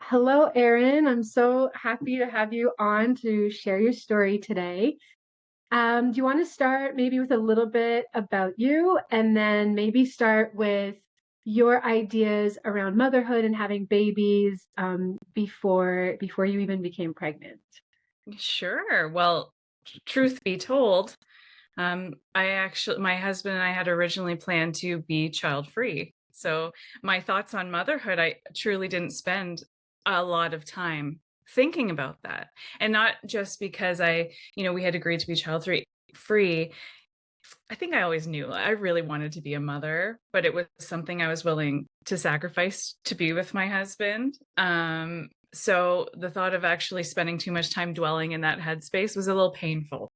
Hello, Erin. I'm so happy to have you on to share your story today. Do you want to start maybe with a little bit about you and then maybe start with your ideas around motherhood and having babies before you even became pregnant? Sure. Well, truth be told, my husband and I had originally planned to be child free. So my thoughts on motherhood, I truly didn't spend a lot of time thinking about that. And not just because we had agreed to be free. I think I always knew I really wanted to be a mother, but it was something I was willing to sacrifice to be with my husband. So the thought of actually spending too much time dwelling in that headspace was a little painful,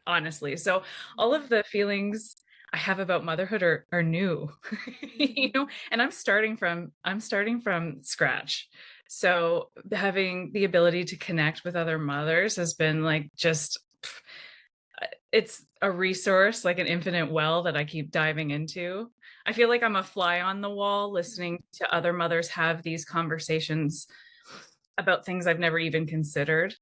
honestly. So all of the feelings I have about motherhood are new, and I'm starting from scratch. So having the ability to connect with other mothers has been like just it's a resource, like an infinite well that I keep diving into. I feel like I'm a fly on the wall listening to other mothers have these conversations about things I've never even considered.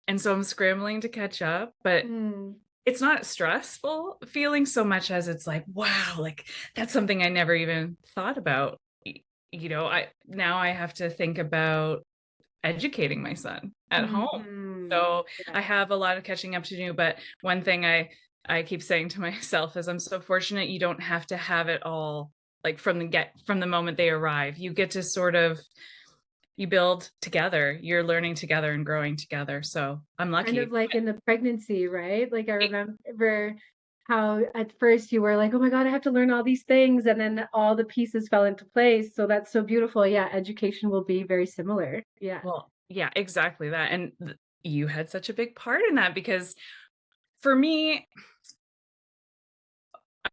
And so I'm scrambling to catch up, but Mm. it's not stressful feeling so much as it's like, wow, like that's something I never even thought about. I have to think about educating my son at home. Hmm. So Yeah. I have a lot of catching up to do, but one thing I keep saying to myself is I'm so fortunate you don't have to have it all like from the moment they arrive. You get to sort of you build together. You're learning together and growing together. So I'm Kind of lucky. like in the pregnancy, right? Like I remember how at first you were like, "Oh my God, I have to learn all these things," and then all the pieces fell into place. So that's so beautiful. Yeah, education will be very similar. Yeah. Well, yeah, exactly that. And you had such a big part in that because for me,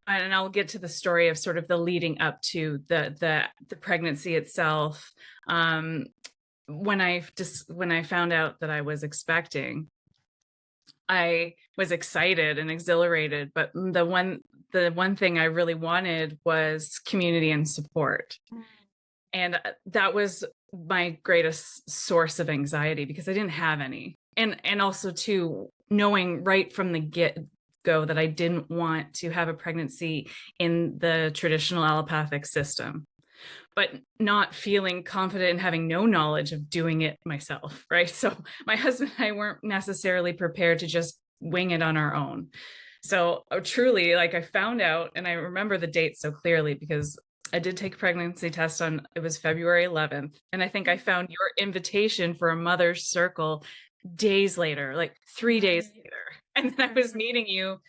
and I'll get to the story of sort of the leading up to the pregnancy itself. Um, when I found out that I was expecting, I was excited and exhilarated, but the one thing I really wanted was community and support. And that was my greatest source of anxiety because I didn't have any. And also too knowing right from the get go that I didn't want to have a pregnancy in the traditional allopathic system, but not feeling confident and having no knowledge of doing it myself, right? So my husband and I weren't necessarily prepared to just wing it on our own. So truly, like I found out, and I remember the date so clearly because I did take a pregnancy test on it was February 11th. And I think I found your invitation for a mother's circle days later, like 3 days Right. later. And then I was Right. meeting you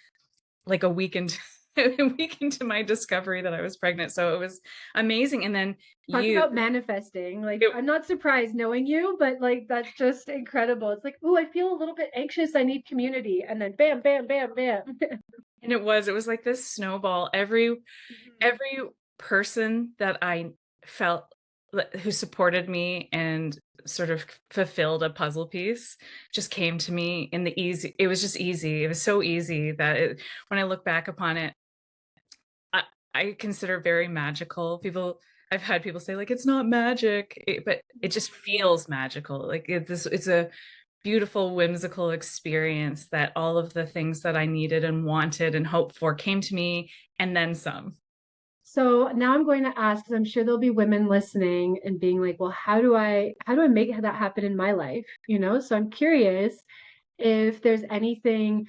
like a week into a week into my discovery that I was pregnant. So it was amazing. And then Talk you about manifesting. Like, it, I'm not surprised knowing you, but like, that's just incredible. It's like, oh, I feel a little bit anxious. I need community. And then bam, bam, bam, bam. and it was like this snowball. Every Mhm. every person that I felt who supported me and sort of fulfilled a puzzle piece just came to me in the easy. It was just easy. It was so easy that when I look back upon it, I, I consider it very magical. I've had people say like it's not magic, but it just feels magical. Like it's a beautiful, whimsical experience that all of the things that I needed and wanted and hoped for came to me and then some. So now I'm going to ask, because I'm sure there'll be women listening and being like, well, how do I make that happen in my life? So I'm curious if there's anything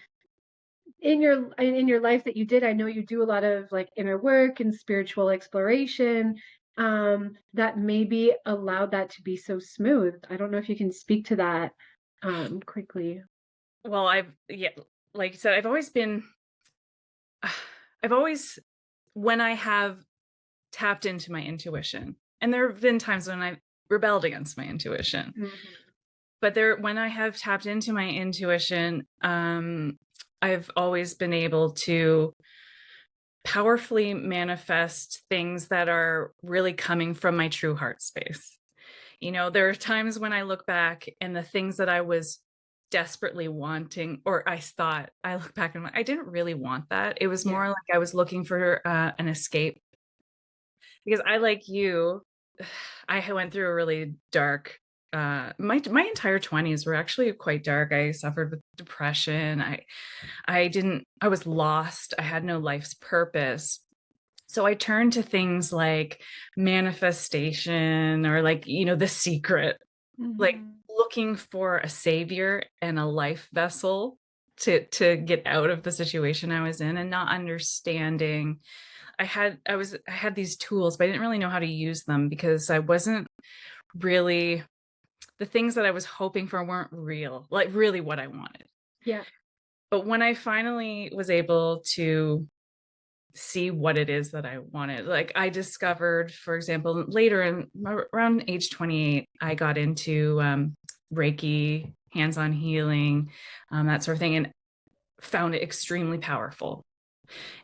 in your life that you did. I know you do a lot of like inner work and spiritual exploration, that maybe allowed that to be so smooth. I don't know if you can speak to that quickly. Well, yeah, like you said, I've always, when I have tapped into my intuition, and there have been times when I've rebelled against my intuition, Mhm. but when I have tapped into my intuition, I've always been able to powerfully manifest things that are really coming from my true heart space. There are times when I look back and the things that I was desperately wanting, or I look back and I didn't really want that. It was Yeah. more like I was looking for an escape because I, like you, I went through a really dark my entire 20s were actually quite dark. I suffered with depression. I was lost. I had no life's purpose. So I turned to things like manifestation or like, The Secret, like Mhm. looking for a savior and a life vessel to get out of the situation I was in, and not understanding. I had these tools, but I didn't really know how to use them because I wasn't really the things that I was hoping for weren't real, like really what I wanted. Yeah. But when I finally was able to see what it is that I wanted, like I discovered, for example, later in around age 28, I got into Reiki, hands on healing, that sort of thing, and found it extremely powerful.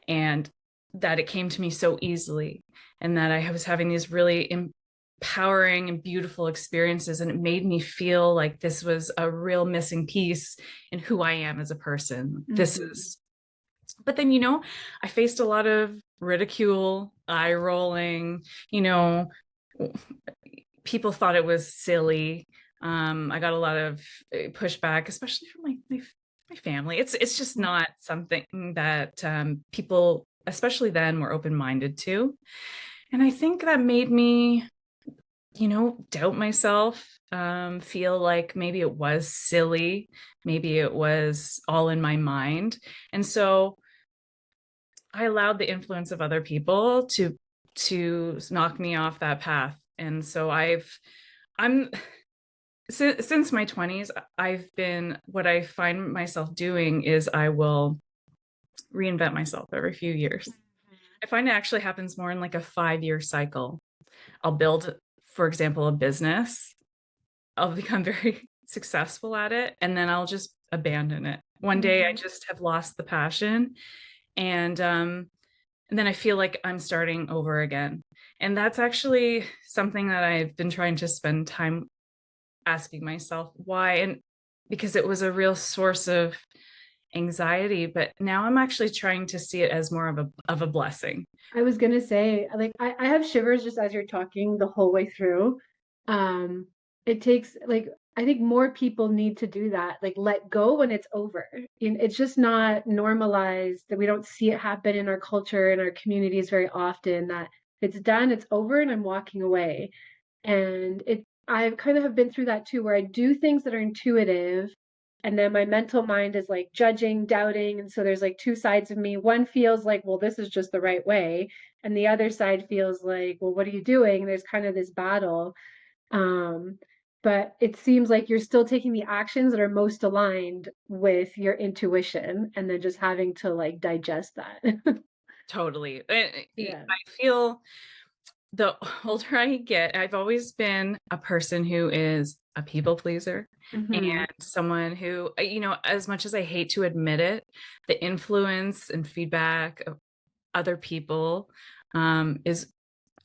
And that it came to me so easily, and that I was having these really empowering and beautiful experiences, and it made me feel like this was a real missing piece in who I am as a person. This Mhm. is But then, I faced a lot of ridicule, eye rolling, you know people thought it was silly. I got a lot of pushback, especially from my family. It's just not something that people, especially then, were open minded to, and I think that made me, doubt myself. Feel like maybe it was silly, maybe it was all in my mind, and so I allowed the influence of other people to knock me off that path. And so I'm since my 20s, I've been what I find myself doing is I will reinvent myself every few years. I find it actually happens more in like a 5-year cycle. I'll build, for example, a business. I'll become very successful at it, and then I'll just abandon it. One day I Mhm. just have lost the passion, and then I feel like I'm starting over again. And that's actually something that I've been trying to spend time asking myself why. And because it was a real source of anxiety, but now I'm actually trying to see it as more of a blessing. I was gonna say, like, I have shivers just as you're talking the whole way through. Um, it takes like I think more people need to do that, like let go when it's over. It's just not normalized that we don't see it happen in our culture and our communities very often that it's done, it's over, and I'm walking away. And I kind of have been through that too, where I do things that are intuitive, and then my mental mind is like judging, doubting. And so there's like two sides of me. One feels like, well, this is just the right way. And the other side feels like, well, what are you doing? There's kind of this battle. Um, but it seems like you're still taking the actions that are most aligned with your intuition and then just having to like digest that. Totally. Yeah. I feel the older I get, I've always been a person who is a people pleaser and Hmm. someone who, as much as I hate to admit it, the influence and feedback of other people and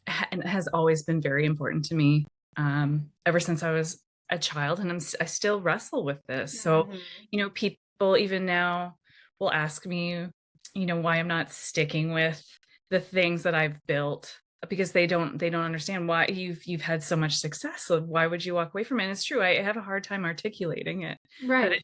has always been very important to me, ever since I was a child, and I still wrestle with this. So, Hmm. people even now will ask me, why I'm not sticking with the things that I've built, because they don't understand why you've had so much success. So why would you walk away from it? And it's true. I have a hard time articulating it, that Right.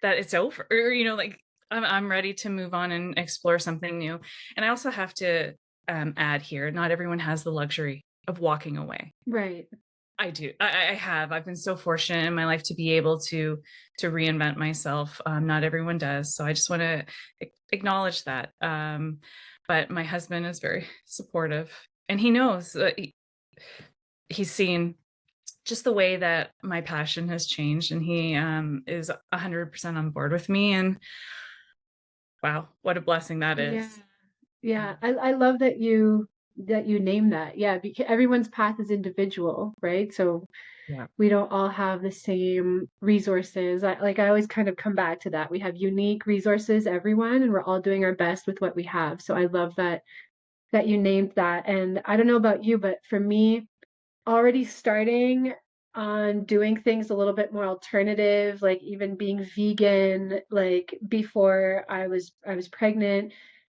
that it's over, or like I'm ready to move on and explore something new. And I also have to add here, not everyone has the luxury of walking away. Right. I do. I have. I've been so fortunate in my life to be able to reinvent myself. Not everyone does, so I just want to acknowledge that. But my husband is very supportive, and he knows that he's seen just the way that my passion has changed, and he is 100% on board with me. And wow, what a blessing that Yeah. is. Yeah. I love that you name that. Yeah, because everyone's path is individual, right? So Yeah. we don't all have the same resources. I always kind of come back to that. We have unique resources, everyone, and we're all doing our best with what we have. So I love that you named that. And I don't know about you, but for me, already starting on doing things a little bit more alternative, like even being vegan, like before I was pregnant,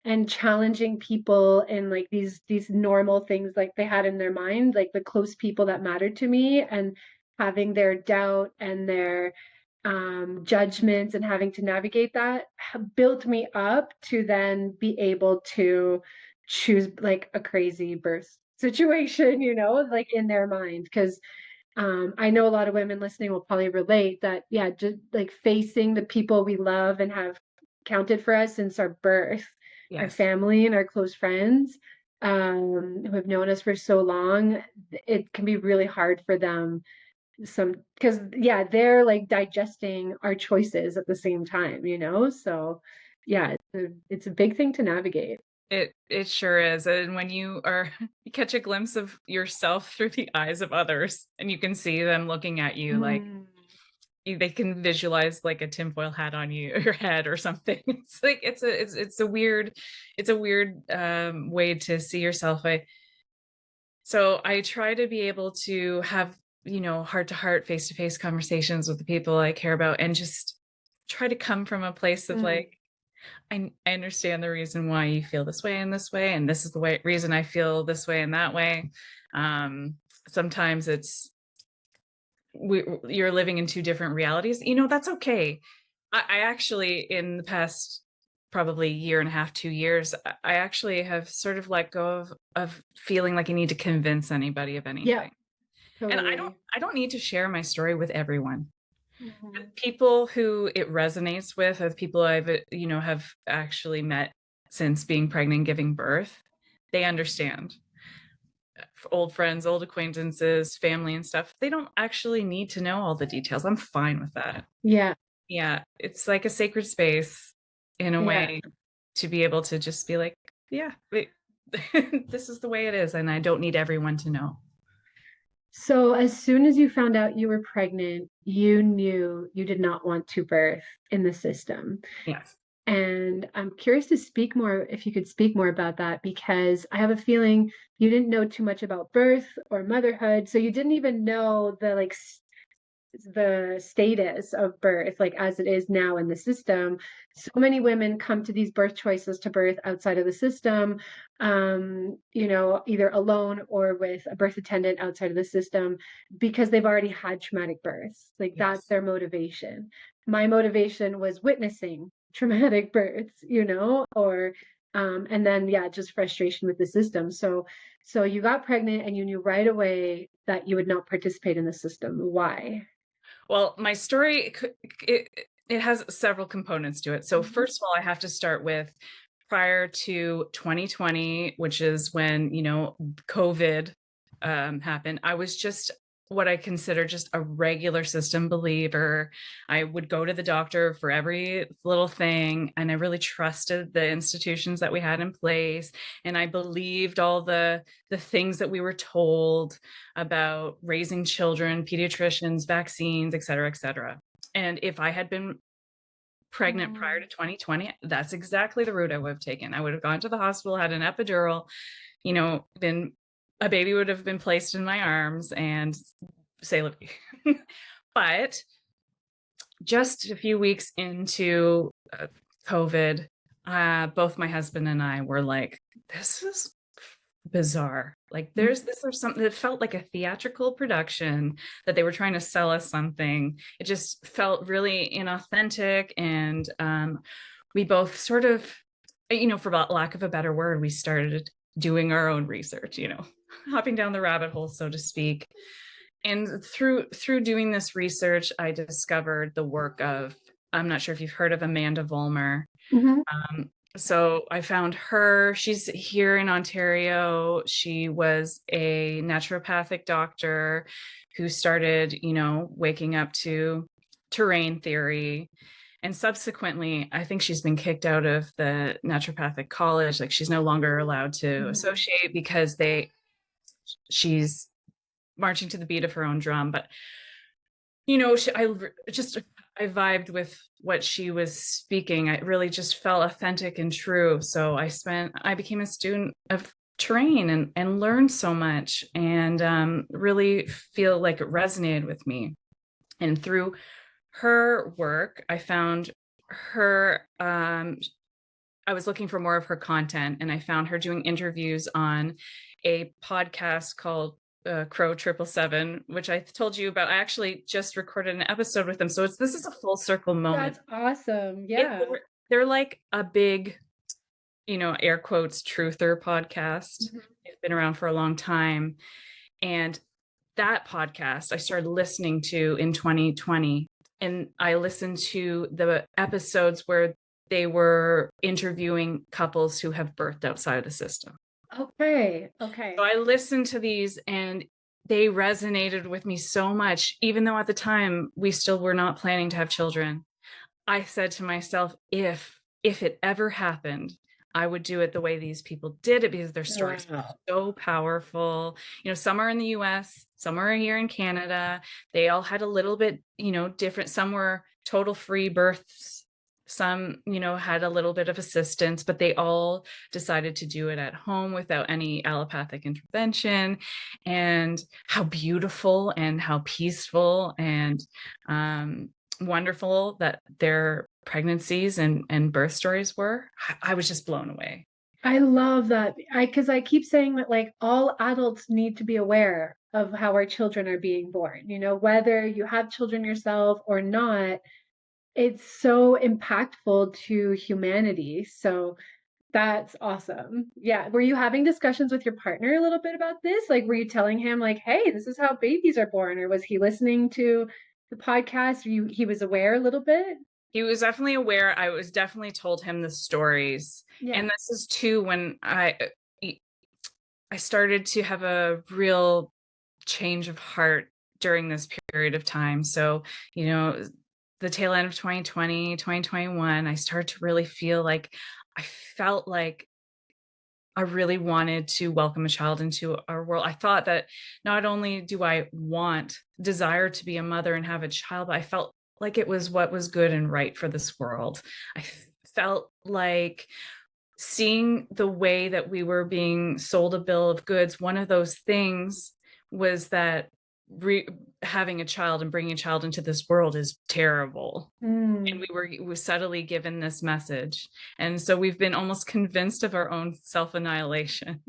and challenging people in like these normal things like they had in their mind, like the close people that mattered to me, and having their doubt and their judgments and having to navigate that built me up to then be able to choose like a crazy birth situation, like in their mind. Because I know a lot of women listening will probably relate that, yeah, just like facing the people we love and have counted for us since our birth, our Yes. family and our close friends, who have known us for so long, it can be really hard for them. Because, yeah, they're like digesting our choices at the same time, So, yeah, it's a big thing to navigate. It sure is. And when you catch a glimpse of yourself through the eyes of others and you can see them looking at you like Mm. they can visualize like a tinfoil hat on your head or something. It's like it's a weird way to see yourself. So I try to be able to have, heart to heart, face to face conversations with the people I care about and just try to come from a place of Mm. like, I understand the reason why you feel this way and this way, and this is the reason I feel this way and that way. Sometimes you're living in two different realities. That's okay. I actually, in the past probably year and a half, 2 years, I actually have sort of let go of feeling like I need to convince anybody of Yeah, anything. And I don't totally. I don't need to share my story with everyone. Mhm. People who it resonates with, of people I've have actually met since being pregnant and giving birth, they understand. Old friends, old acquaintances, family and stuff, they don't actually need to know all the details. I'm fine with that. Yeah, Yeah, it's like a sacred space in a yeah. way to be able to just be like, yeah, this is the way it is and I don't need everyone to know. So as soon as you found out you were pregnant, you knew you did not want to birth in the system. Yes. And I'm curious to speak more, if you could speak more about that, because I have a feeling you didn't know too much about birth or motherhood. So you didn't even know the status of birth, like as it is now in the system. So many women come to these birth choices to birth outside of the system, either alone or with a birth attendant outside of the system because they've already had traumatic births. Like that's Yes. their motivation. My motivation was witnessing traumatic births, or and then yeah, just frustration with the system. So you got pregnant and you knew right away that you would not participate in the system. Why? Well, my story, it, it has several components to it. So Mhm. first of all, I have to start with prior to 2020, which is when, COVID happened. I was just what I consider just a regular system believer. I would go to the doctor for every little thing, and I really trusted the institutions that we had in place, and I believed all the things that we were told about raising children, pediatricians, vaccines, et cetera, et cetera. And if I had been pregnant prior to Mm. 2020, that's exactly the route I would have taken. I would have gone to the hospital, had an epidural, been a baby would have been placed in my arms and say, look, but just a few weeks into COVID, both my husband and I were like, this is bizarre. Like there's something that felt like a theatrical production that they were trying to sell us something. It just felt really inauthentic. And we both sort of, for lack of a better word, we started doing our own research, hopping down the rabbit hole, so to speak. And through doing this research, I discovered the work of, I'm not sure if you've heard of Amanda Vollmer. Mhm. So I found her. She's here in Ontario. She was a naturopathic doctor who started, waking up to terrain theory. And subsequently, I think she's been kicked out of the naturopathic college. Like she's no longer allowed to Mhm. associate because she's marching to the beat of her own drum. But I vibed with what she was speaking. It really just felt authentic and true. So I became a student of terrain and learned so much and really feel like it resonated with me. And through her work, I found her. I was looking for more of her content, and I found her doing interviews on a podcast called Crow 777, which I told you about. I actually just recorded an episode with them, so this is a full circle moment. That's awesome. It, Yeah. they're like a big, air quotes, truther podcast. Mhm. They've been around for a long time, and that podcast I started listening to in 2020, and I listened to the episodes where they were interviewing couples who have birthed outside of the system. Okay. So Okay. I listened to these and they resonated with me so much, even though at the time we still were not planning to have children. I said to myself, if it ever happened, I would do it the way these people did it because their stories were Wow. so powerful. Some are in the US, some are here in Canada. They all had a little bit, different. Some were total free births. Some, had a little bit of assistance, but they all decided to do it at home without any allopathic intervention. And how beautiful and how peaceful and wonderful that their pregnancies and birth stories were. I was just blown away. I love that. Because I keep saying that like all adults need to be aware of how our children are being born. Whether you have children yourself or not, it's so impactful to humanity. So that's awesome. Yeah. Were you having discussions with your partner a little bit about this? Like, were you telling him like, "Hey, this is how babies are born," or was he listening to the podcast? He was aware a little bit? He was definitely aware. I was definitely told him the stories. Yeah. And this is too when I started to have a real change of heart during this period of time. So, the tail end of 2020, 2021, I started to really feel like I felt like I really wanted to welcome a child into our world. I thought that not only do I desire to be a mother and have a child, but I felt like it was what was good and right for this world. I felt like seeing the way that we were being sold a bill of goods, one of those things was that having a child and bringing a child into this world is terrible. And Mm. we were subtly given this message. And so we've been almost convinced of our own self-annihilation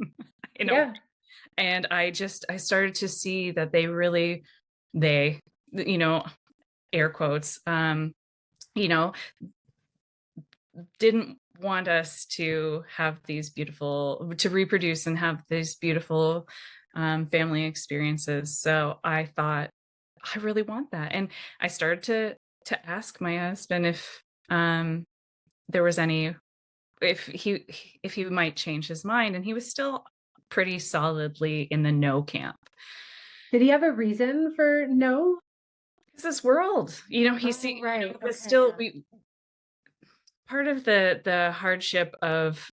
in a way. Yeah. And I started to see that they, you know, air quotes, you know, didn't want us to have to reproduce and have these beautiful family experiences. So I thought, I really want that. And I started to ask my husband um, there was any, if he might change his mind. And he was still pretty solidly in the no camp. Did he have a reason for no? It's this world, Oh, right. but Okay. still Yeah. part of the hardship of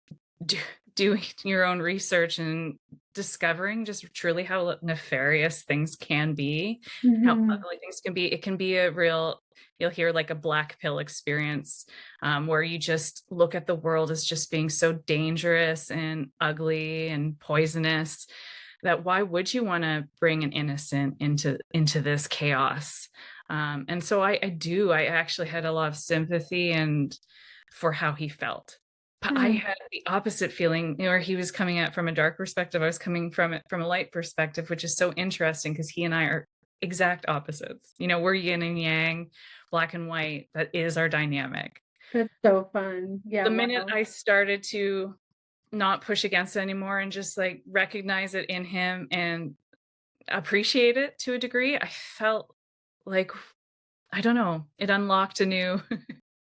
do, doing your own research and discovering just truly how nefarious things can be, how Hmm. ugly things can be. It can be a real, you'll hear like a black pill experience, where you just look at the world as just being so dangerous and ugly and poisonous that why would you want to bring an innocent into this chaos? And so I actually had a lot of sympathy and for how he felt. But I Hmm. had the opposite feeling, where he was coming at it from a dark perspective. I was coming from it from a light perspective, which is so interesting because he and I are exact opposites. We're yin and yang, black and white. That is our dynamic. That's so fun. Yeah. The minute Wow. I started to not push against it anymore and just like recognize it in him and appreciate it to a degree, I felt like, I don't know, it unlocked a new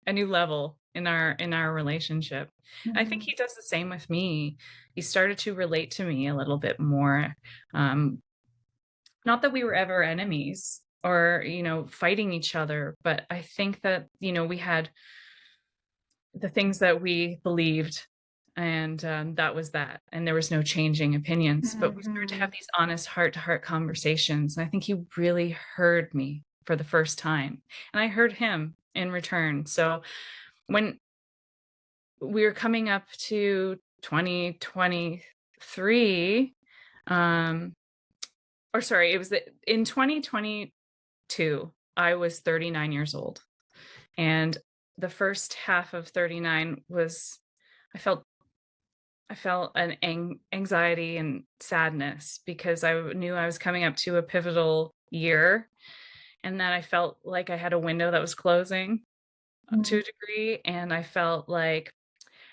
a new level in our relationship. I think Mhm. he does the same with me. He started to relate to me a little bit more. Um, Not that we were ever enemies or, fighting each other, but I think that, we had the things that we believed, and that was that. And there was no changing opinions, but we started to have Mhm. these honest heart-to-heart conversations. And I think he really heard me for the first time, and I heard him in return. So when we were coming up to 2023, um or sorry, it was in 2022, I was 39 years old, and the first half of 39 was I felt an anxiety and sadness because knew I was coming up to a pivotal year, and that I felt like I had a window that was closing to Mm. a degree, and I felt like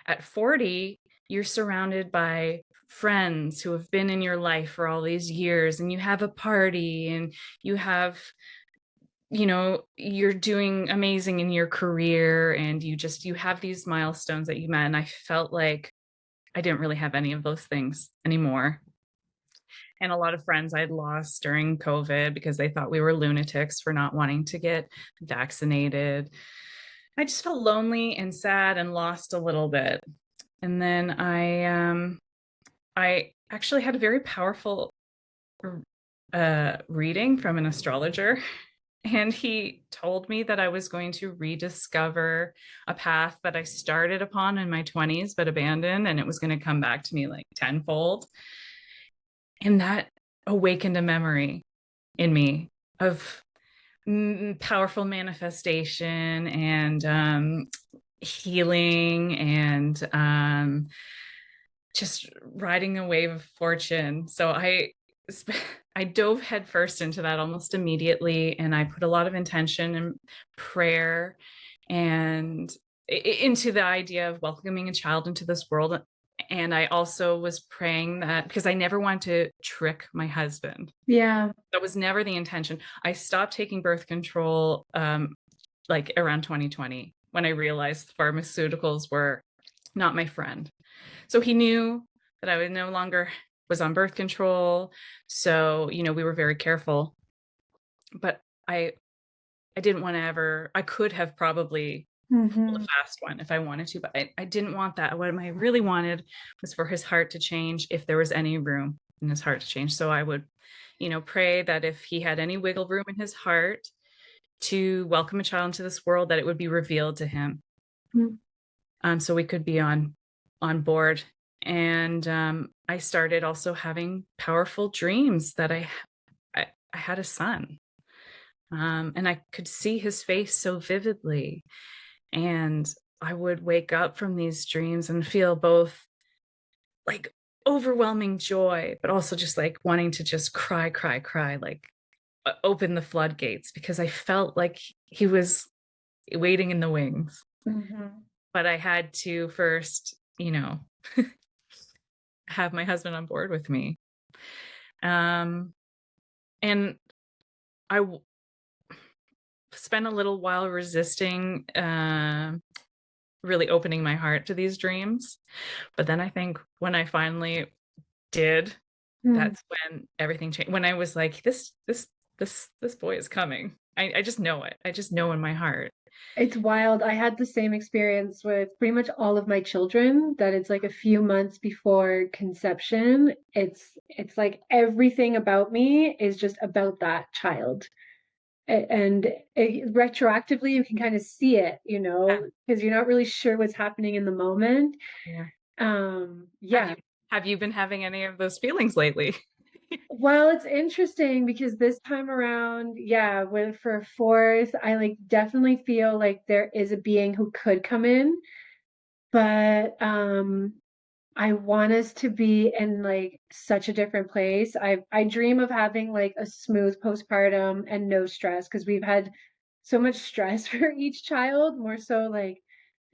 at 40, you're surrounded by friends who have been in your life for all these years, and you have a party, and you have, you're doing amazing in your career, and you have these milestones that you met. And I felt like I didn't really have any of those things anymore. And a lot of friends I'd lost during COVID because they thought we were lunatics for not wanting to get vaccinated. I just felt lonely and sad and lost a little bit. And then I actually had a very powerful reading from an astrologer, and he told me that I was going to rediscover a path that I started upon in my 20s but abandoned, and it was going to come back to me like tenfold. And that awakened a memory in me of powerful manifestation and healing and just riding a wave of fortune. So I dove headfirst into that almost immediately, and I put a lot of intention and prayer and into the idea of welcoming a child into this world. And I also was praying that because I never wanted to trick my husband. Yeah. That was never the intention. I stopped taking birth control like around 2020 when I realized pharmaceuticals were not my friend. So he knew that I no longer was on birth control. So, we were very careful. But I didn't want to ever, I could have probably pulled Hmm. a fast one if I wanted to, but I didn't want that. What I really wanted was for his heart to change if there was any room in his heart to change. So I would, pray that if he had any wiggle room in his heart to welcome a child into this world, that it would be revealed to him. So we could be on board. And I started also having powerful dreams that I had a son, and I could see his face so vividly. And I would wake up from these dreams and feel both like overwhelming joy, but also just like wanting to just cry, cry, cry, like open the floodgates because I felt like he was waiting in the wings. Hmm. But I had to first, have my husband on board with me. Um, and I spent a little while resisting really opening my heart to these dreams. But then I think when I finally did, Mm. that's when everything changed. When I was like, this boy is coming. I just know it. I just know in my heart. It's wild. I had the same experience with pretty much all of my children, that it's like a few months before conception. It's like everything about me is just about that child. And retroactively, you can kind of see it, Yeah. because you're not really sure what's happening in the moment. Yeah. Have Yeah. you have you been having any of those feelings lately? Well, it's interesting because this time around, yeah, with for a fourth, I like definitely feel like there is a being who could come in, but I want us to be in like such a different place. I dream of having like a smooth postpartum and no stress because we've had so much stress for each child, more so like,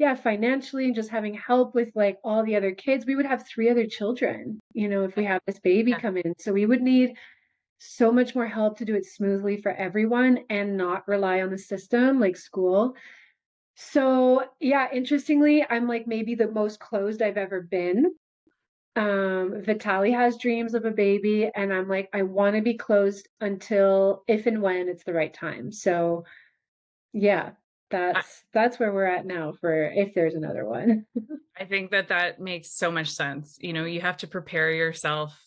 yeah, financially and just having help with like all the other kids. We would have three other children, if we have this baby Yeah. come in. So we would need so much more help to do it smoothly for everyone and not rely on the system like school. So, yeah, interestingly, I'm like maybe the most closed I've ever been. Vitali has dreams of a baby, and I'm like, I want to be closed until if and when it's the right time. So, yeah, I, that's where we're at now for if there's another one. I think that makes so much sense. You have to prepare yourself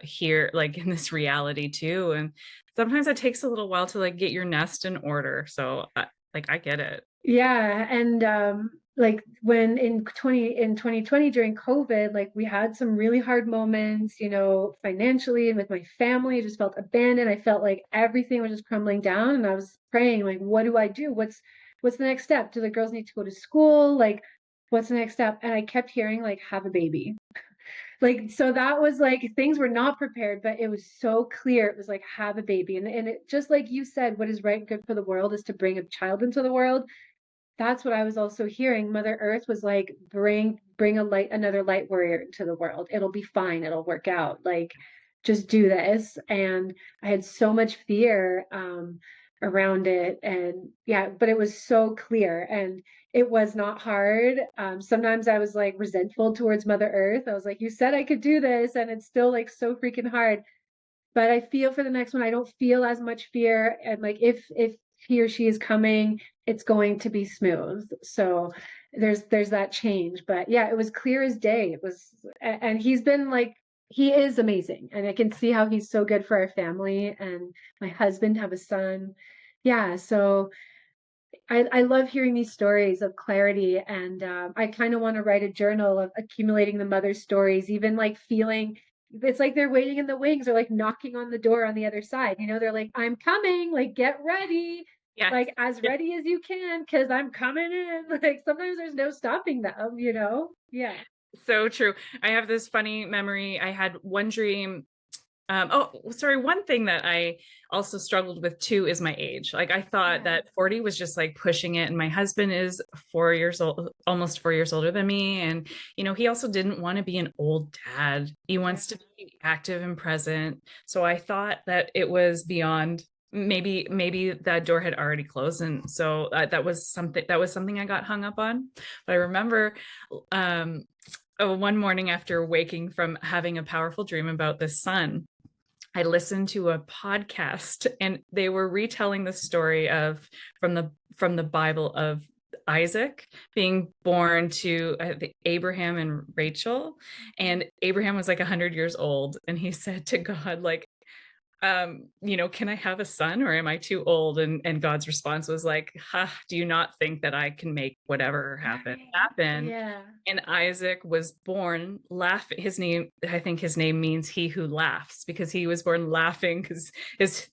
here, like in this reality too. And sometimes it takes a little while to like get your nest in order. So like I get it. Yeah, and like when in 2020 during COVID, like we had some really hard moments, financially and with my family. I just felt abandoned. I felt like everything was just crumbling down, and I was praying like, what do I do? What's the next step? Do the girls need to go to school? Like, what's the next step? And I kept hearing like, have a baby. Like, so that was like, things were not prepared, but it was so clear. It was like, have a baby. And it, just like you said, what is right and good for the world is to bring a child into the world. That's what I was also hearing. Mother Earth was like, bring a light, another light warrior into the world. It'll be fine. It'll work out. Like, just do this. And I had so much fear around it. And yeah, but it was so clear and it was not hard. Sometimes I was like resentful towards Mother Earth. I was like, you said I could do this, and it's still like so freaking hard. But I feel for the next one, I don't feel as much fear. And like if he or she is coming, it's going to be smooth. So there's that change. But yeah, it was clear as day. It was, and he's been like, he is amazing. And I can see how he's so good for our family. And my husband have a son. Yeah, so I love hearing these stories of clarity, and I kind of want to write a journal of accumulating the mother stories, even like feeling it's like they're waiting in the wings or like knocking on the door on the other side. You know, they're like, I'm coming, like get ready, Yes. like as ready as you can, because I'm coming in. Like sometimes there's no stopping them, you know? Yeah. So true. I have this funny memory. I had one dream. Oh, sorry. One thing that I also struggled with too is my age. Like I thought Yeah. that 40 was just like pushing it. And my husband is 4 years old, almost 4 years older than me. And, he also didn't want to be an old dad. He Yeah. wants to be active and present. So I thought that it was beyond maybe that door had already closed. And so that was something I got hung up on. But I remember, um, one morning after waking from having a powerful dream about the sun, I listened to a podcast and they were retelling the story of from the Bible of Isaac being born to Abraham and Rachel. And Abraham was like 100 years old. And he said to God, like, can I have a son or am I too old? And God's response was like, do you not think that I can make whatever happen Right. happen? Yeah. And Isaac was born laughing. I think his name means he who laughs, because he was born laughing because his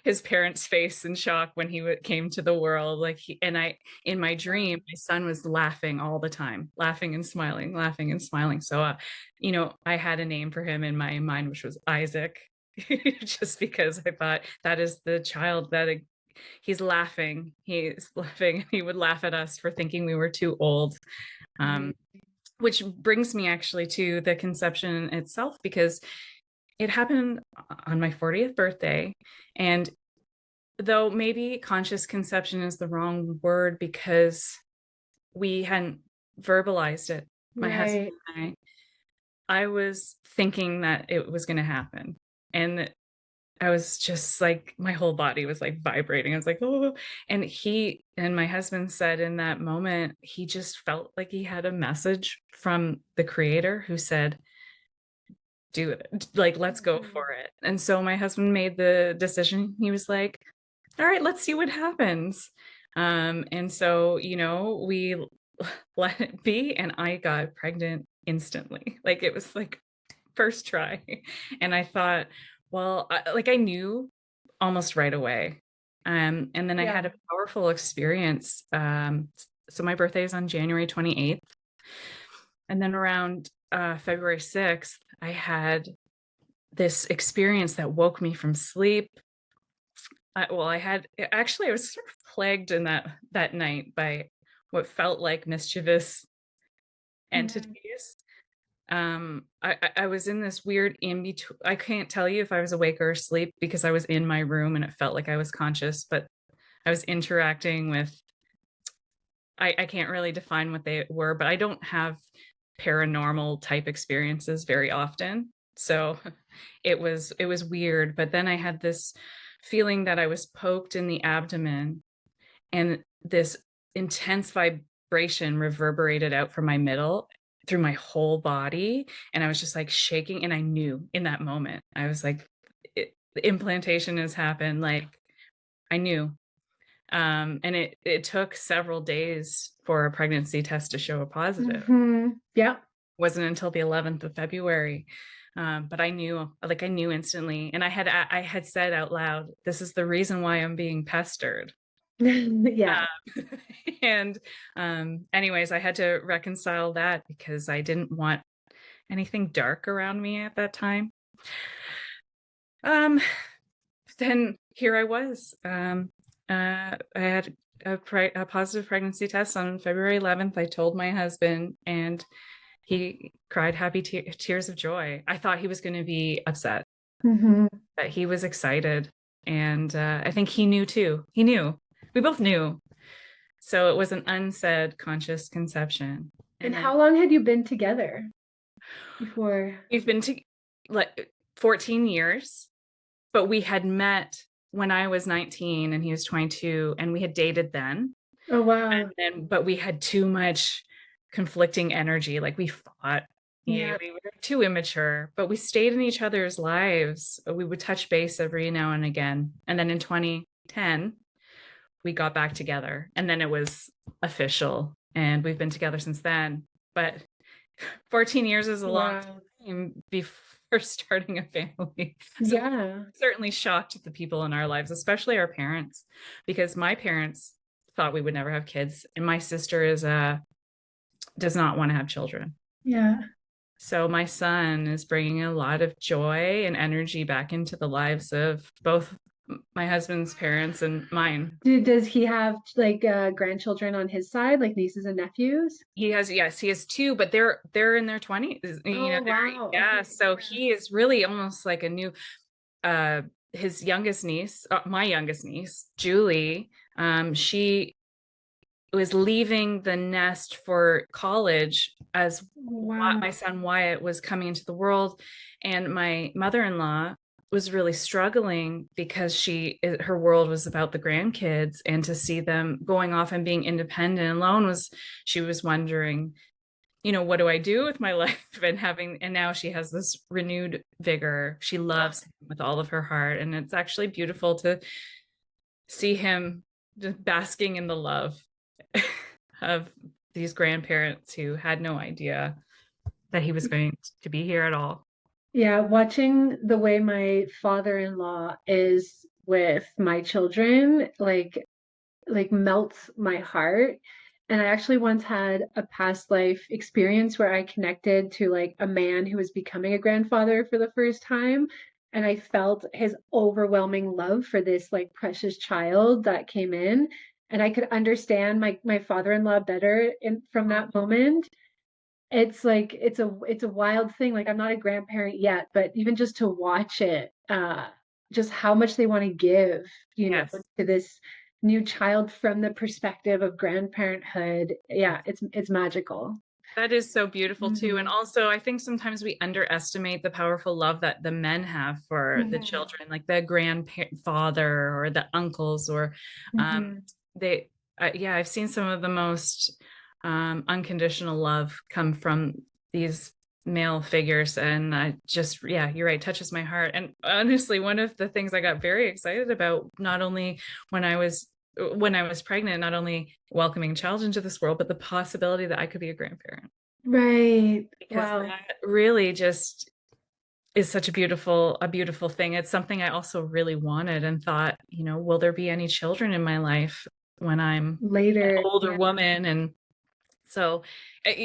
his parents' face in shock when he came to the world. In my Wow. dream, my son was laughing all the time, laughing and smiling, laughing and smiling. So, I had a name for him in my mind, which was Isaac, just because I thought that is the child that he's laughing. He's laughing. He would laugh at us for thinking we were too old. Um, Amazing. which brings me actually to the conception itself, because it happened on my 40th birthday. And though maybe conscious conception is the wrong word because we hadn't verbalized it, my husband Right. and I was thinking that it was going to happen. And I was just like, my whole body was like vibrating. I was like, oh, and my husband said in that moment, he just felt like he had a message from the creator who said, do it, like, let's go Mhm. for it. And so my husband made the decision. He was like, all right, let's see what happens. And so, we let it be. And I got pregnant instantly. Like it was like first try. And I thought, well, I knew almost right away. And then I Yeah. had a powerful experience. So my birthday is on January 28th. And then around February 6th, I had this experience that woke me from sleep. I was sort of plagued in that night by what felt like mischievous Mhm. entities. I was in this weird in between. I can't tell you if I was awake or asleep because I was in my room and it felt like I was conscious, but I was interacting with, I can't really define what they were, but I don't have paranormal type experiences very often. So it was weird. But then I had this feeling that I was poked in the abdomen, and this intense vibration reverberated out from my middle through my whole body. And I was just like shaking. And I knew in that moment, I was like, the implantation has happened. Like I knew. And it took several days for a pregnancy test to show a positive. Yeah. Wasn't until the 11th of February. But I knew instantly. And I had said out loud, this is the reason why I'm being pestered. Yeah. And anyways, I had to reconcile that because I didn't want anything dark around me at that time. Um, then here I was. I had a positive pregnancy test on February 11th. I told my husband, and he cried happy tears of joy. I thought he was going to be upset, Hmm. but he was excited. And I think he knew too. He knew. We both knew. So it was an unsaid conscious conception. And And then how long had you been together before? we've been to like 14 years, but we had met when I was 19 and he was 22, and we had dated then. Oh, wow. But we had too much conflicting energy. Like we fought. Yeah, Yeah. we were too immature, but we stayed in each other's lives. We would touch base every now and again. And then in 2010, we got back together, and then it was official. And we've been together since then. But 14 years is a long Wow. time before starting a family. So Yeah. certainly shocked the people in our lives, especially our parents, because my parents thought we would never have kids, and my sister does not want to have children. Yeah. So my son is bringing a lot of joy and energy back into the lives of both my husband's parents and mine. Does he have like grandchildren on his side, like nieces and nephews? He has, yes, he has two, but they're in their 20s, Oh, they're, wow. yeah, Okay. so he is really almost like a new uh his youngest niece, my youngest niece, Julie, she was leaving the nest for college as Wow. my son Wyatt was coming into the world, and my mother-in-law was really struggling because her world was about the grandkids, and to see them going off and being independent alone she was wondering, what do I do with my life? And now she has this renewed vigor. She loves him with all of her heart, and it's actually beautiful to see him just basking in the love of these grandparents who had no idea that he was going to be here at all. Yeah, watching the way my father-in-law is with my children, like melts my heart. And I actually once had a past life experience where I connected to like a man who was becoming a grandfather for the first time. And I felt his overwhelming love for this like precious child that came in. And I could understand my father-in-law better from that moment. It's like it's a wild thing. Like I'm not a grandparent yet, but even just to watch it, just how much they want to give, Yes. to this new child from the perspective of grandparenthood. Yeah, it's magical. That is so beautiful too. And Hmm. also, I think sometimes we underestimate the powerful love that the men have for the Hmm. children, like the grandfather or the uncles, or um, Hmm. they, yeah, I've seen some of the most unconditional love come from these male figures. And I just, yeah, you're right, touches my heart. And honestly, one of the things I got very excited about, not only when I was pregnant, not only welcoming a child into this world, but the possibility that I could be a grandparent, Right. because Wow. that really just is such a beautiful thing. It's something I also really wanted and thought, will there be any children in my life when I'm an Later. older Yeah. woman? And so,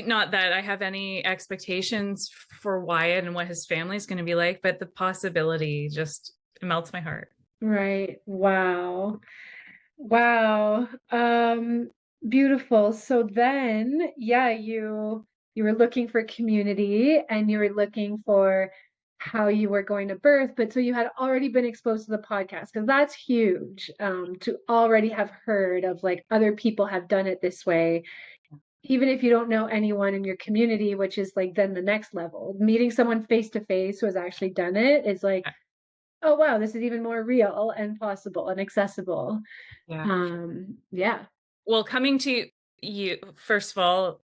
not that I have any expectations for Wyatt and what his family is going to be like, but the possibility just melts my heart. Right. Wow. Wow. Beautiful. So then, yeah, you were looking for community and you were looking for how you were going to birth, but so you had already been exposed to the podcast because that's huge. To already have heard of like other people have done it this way, even if you don't know anyone in your community, which is like then the next level. Meeting someone face to face who has actually done it is like, oh wow, this is even more real and possible and accessible. Yeah. Yeah. Well, coming to you, first of all,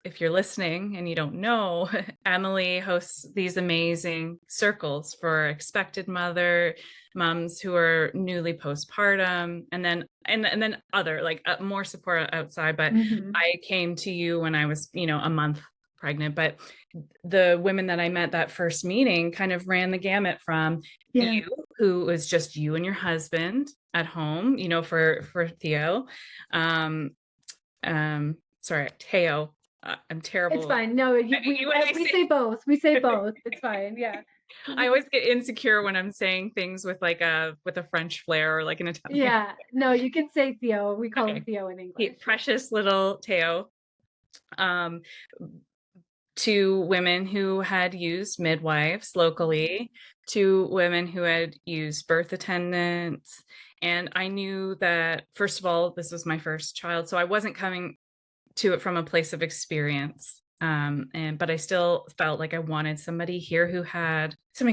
if you're listening and you don't know, Emily hosts these amazing circles for expected moms who are newly postpartum, and then other like more support outside. But Hmm. I came to you when I was, a month pregnant. But the women that I met that first meeting kind of ran the gamut from Yeah. you, who was just you and your husband at home, for Theo. Um, Sorry, Teo. I'm It's terrible. fine. No, When I we say, say both. We say both. It's fine. Yeah. I always get insecure when I'm saying things with a French flair or like an Italian. Yeah. No, you can say Theo. We call him Okay. Theo in English. Precious little Teo. Um, to women who had used midwives locally, to women who had used birth attendants. And I knew that, first of all, this was my first child. So I wasn't coming to it from a place of experience. But I still felt like I wanted somebody here who had some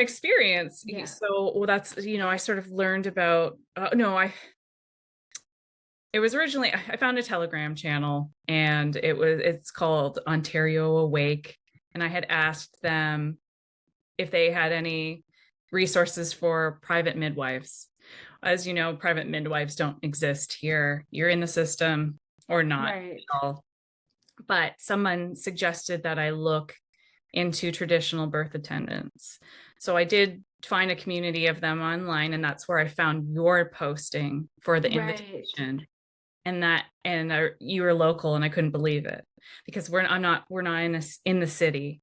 experience. Yeah. So that's, I sort of learned about, no, it was originally, I found a Telegram channel, and it's called Ontario Awake. And I had asked them if they had any resources for private midwives. As you know, private midwives don't exist here. You're in the system or not Right. at all. But someone suggested that I look into traditional birth attendants. So I did find a community of them online, and that's where I found your posting for the Right. invitation. And you were local, and I couldn't believe it, because we're not in the city.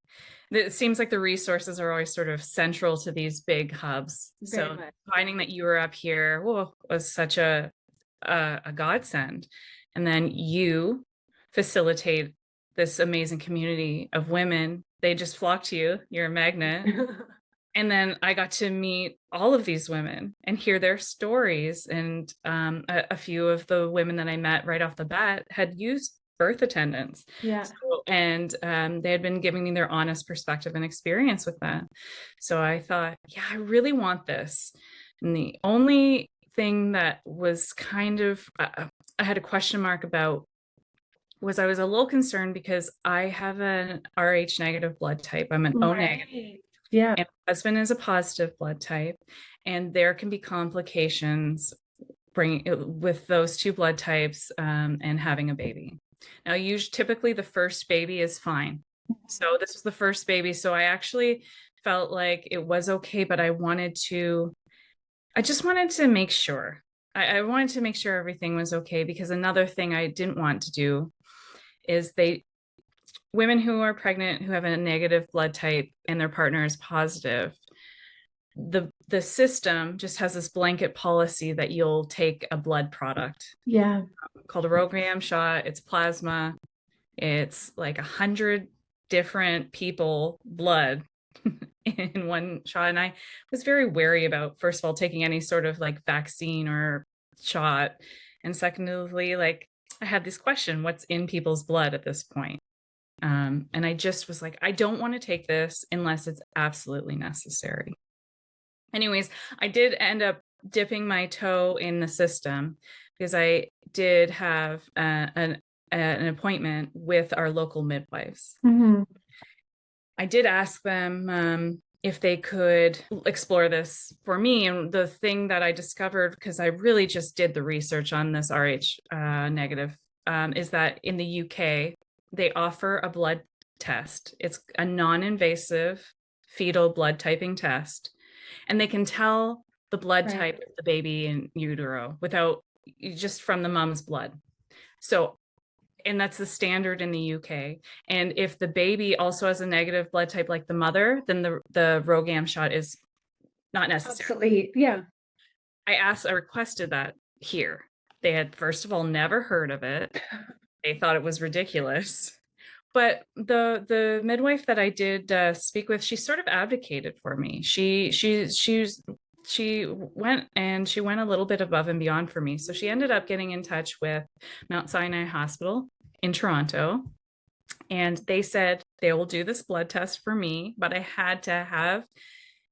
It seems like the resources are always sort of central to these big hubs. Very So much. finding that you were up here, was such a godsend. And then you facilitate this amazing community of women. They just flock to you. You're a magnet. And then I got to meet all of these women and hear their stories. And a few of the women that I met right off the bat had used birth attendants. Yeah. And they had been giving me their honest perspective and experience with that. So I thought, yeah, I really want this. And the only thing that was kind of, I had a question mark about, was I was a little concerned because I have an Rh negative blood type. I'm an O negative. Right. Yeah. And my husband is a positive blood type, and there can be complications with those two blood types, and having a baby. Now, typically the first baby is fine. So this was the first baby. So I actually felt like it was okay, but I just wanted to make sure. I wanted to make sure everything was okay, because another thing I didn't want to do is women who are pregnant who have a negative blood type and their partner is positive, the system just has this blanket policy that you'll take a blood product, Yeah. called a RhoGAM shot. It's plasma. It's like 100 different people blood in one shot. And I was very wary about, first of all, taking any sort of like vaccine or shot. And secondly, like, I had this question, what's in people's blood at this point? And I just was like, I don't want to take this unless it's absolutely necessary. Anyways, I did end up dipping my toe in the system, because I did have an appointment with our local midwives. Mm-hmm. I did ask them if they could explore this for me. And the thing that I discovered, because I really just did the research on this Rh negative, is that in the UK, they offer a blood test. It's a non-invasive fetal blood typing test. And they can tell the blood type of the baby in utero just from the mom's blood. So, and that's the standard in the UK. And if the baby also has a negative blood type like the mother, then the RhoGAM shot is not necessary. Absolutely. Yeah. I requested that here. They had, first of all, never heard of it. They thought it was ridiculous. But the midwife that I did speak with, she sort of advocated for me. She went a little bit above and beyond for me. So she ended up getting in touch with Mount Sinai Hospital in Toronto, and they said they will do this blood test for me, but I had to have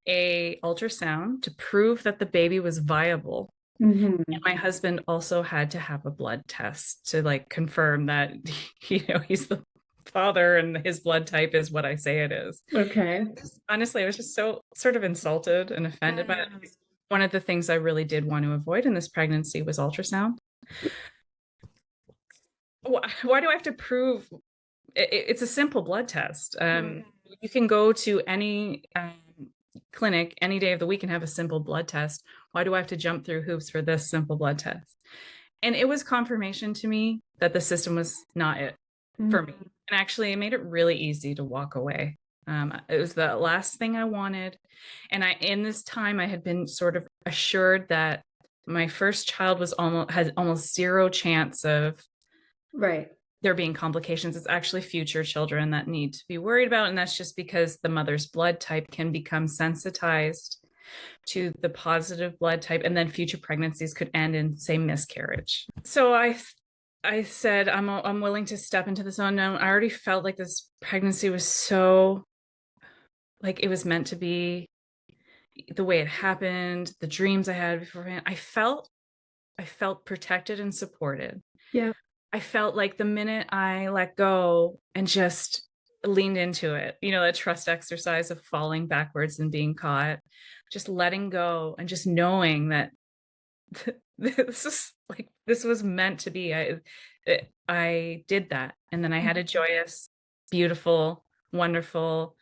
a ultrasound to prove that the baby was viable. Mm-hmm. And my husband also had to have a blood test to like confirm that he's the father and his blood type is what I say it is. Okay. Honestly, I was just so sort of insulted and offended by it. One of the things I really did want to avoid in this pregnancy was ultrasound. Why do I have to prove? It's a simple blood test. You can go to any clinic any day of the week and have a simple blood test. Why do I have to jump through hoops for this simple blood test? And it was confirmation to me that the system was not it for me. Mhm. And actually, it made it really easy to walk away. It was the last thing I wanted. And in this time, I had been sort of assured that my first child had almost zero chance of Right. there being complications. It's actually future children that need to be worried about. And that's just because the mother's blood type can become sensitized to the positive blood type, and then future pregnancies could end in, say, miscarriage. So I said, I'm willing to step into this unknown. I already felt like this pregnancy was so, like, it was meant to be, the way it happened, the dreams I had beforehand. I felt protected and supported. Yeah. I felt like the minute I let go and just leaned into it, that trust exercise of falling backwards and being caught, just letting go and just knowing that this was meant to be. I did that. And then I had a joyous, beautiful, wonderful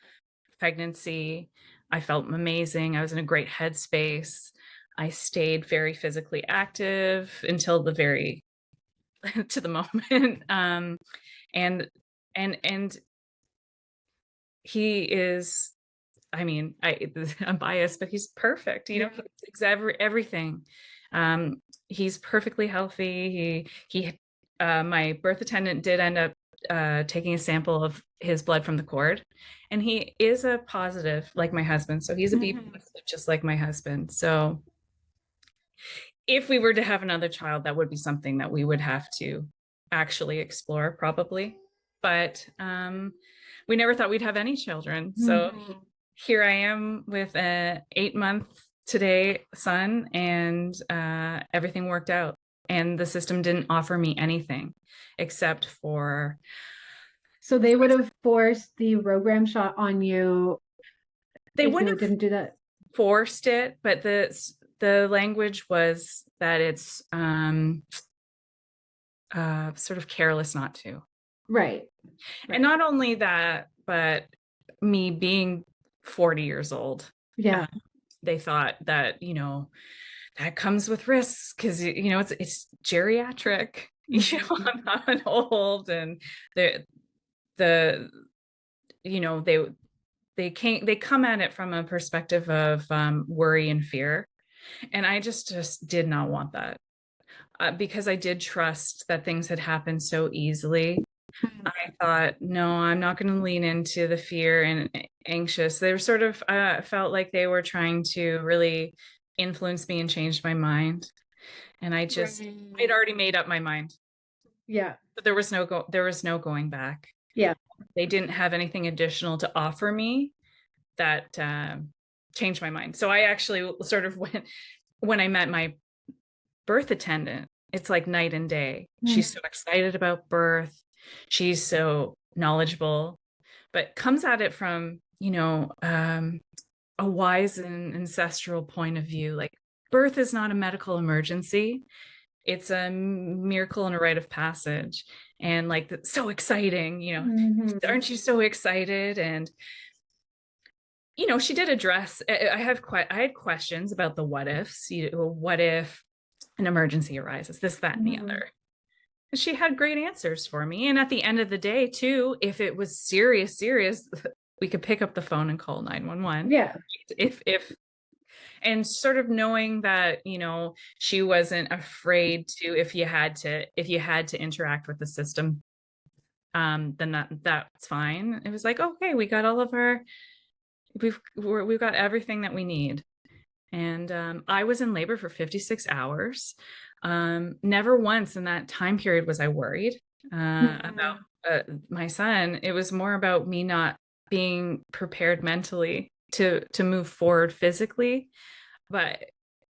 pregnancy. I felt amazing. I was in a great headspace. I stayed very physically active until the very to the moment. And and he is, I mean, I'm biased, but he's perfect. Yeah. He's everything. He's perfectly healthy. My birth attendant did end up taking a sample of his blood from the cord, and he is a positive, like my husband. So he's a B Mhm. positive, just like my husband. So if we were to have another child, that would be something that we would have to actually explore, probably. But we never thought we'd have any children. So Mhm. here I am with a 8-month today son, and everything worked out. And the system didn't offer me anything except for, So they would have forced the Rogram shot on you they if wouldn't you have didn't do that. forced it, but the language was that it's sort of careless not to. Right. And Right. not only that, but me being 40 years old, Yeah. they thought that, that comes with risks because, it's geriatric. Mhm. I'm old, and the the they come at it from a perspective of worry and fear, and I just did not want that, because I did trust that things had happened so easily. I thought, no, I'm not going to lean into the fear and anxious. They were sort of felt like they were trying to really influence me and change my mind. And I'd Right. already made up my mind. Yeah. But there was no going back. Yeah. They didn't have anything additional to offer me that changed my mind. So I actually sort of went, when I met my birth attendant, it's like night and day. She's Mhm. so excited about birth. She's so knowledgeable, but comes at it from, a wise and ancestral point of view. Like, birth is not a medical emergency. It's a miracle and a rite of passage. And like, that's so exciting, Mhm. aren't you so excited? And she did address, I had questions about the what ifs. What if an emergency arises, this, that, and the Mhm. other. And she had great answers for me. And at the end of the day, too, if it was serious, we could pick up the phone and call 911. Yeah. If and sort of knowing that, she wasn't afraid to, if you had to interact with the system, then that's fine. It was like, okay, we've got everything that we need. And I was in labor for 56 hours. Never once in that time period was I worried about Mhm. my son. It was more about me not being prepared mentally to move forward physically, but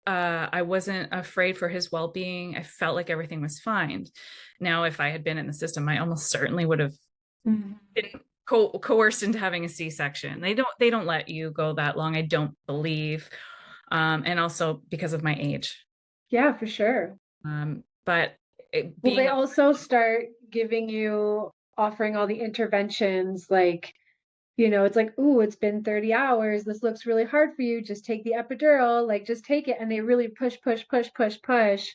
I wasn't afraid for his well-being. I felt like everything was fine. Now, if I had been in the system, I almost certainly would have Mhm. been coerced into having a C-section. They don't let you go that long, I don't believe, and also because of my age. Yeah, for sure. But Will they being also start giving you offering all the interventions like It's like, ooh, it's been 30 hours. This looks really hard for you. Just take the epidural, like just take it. And they really push, push, push, push, push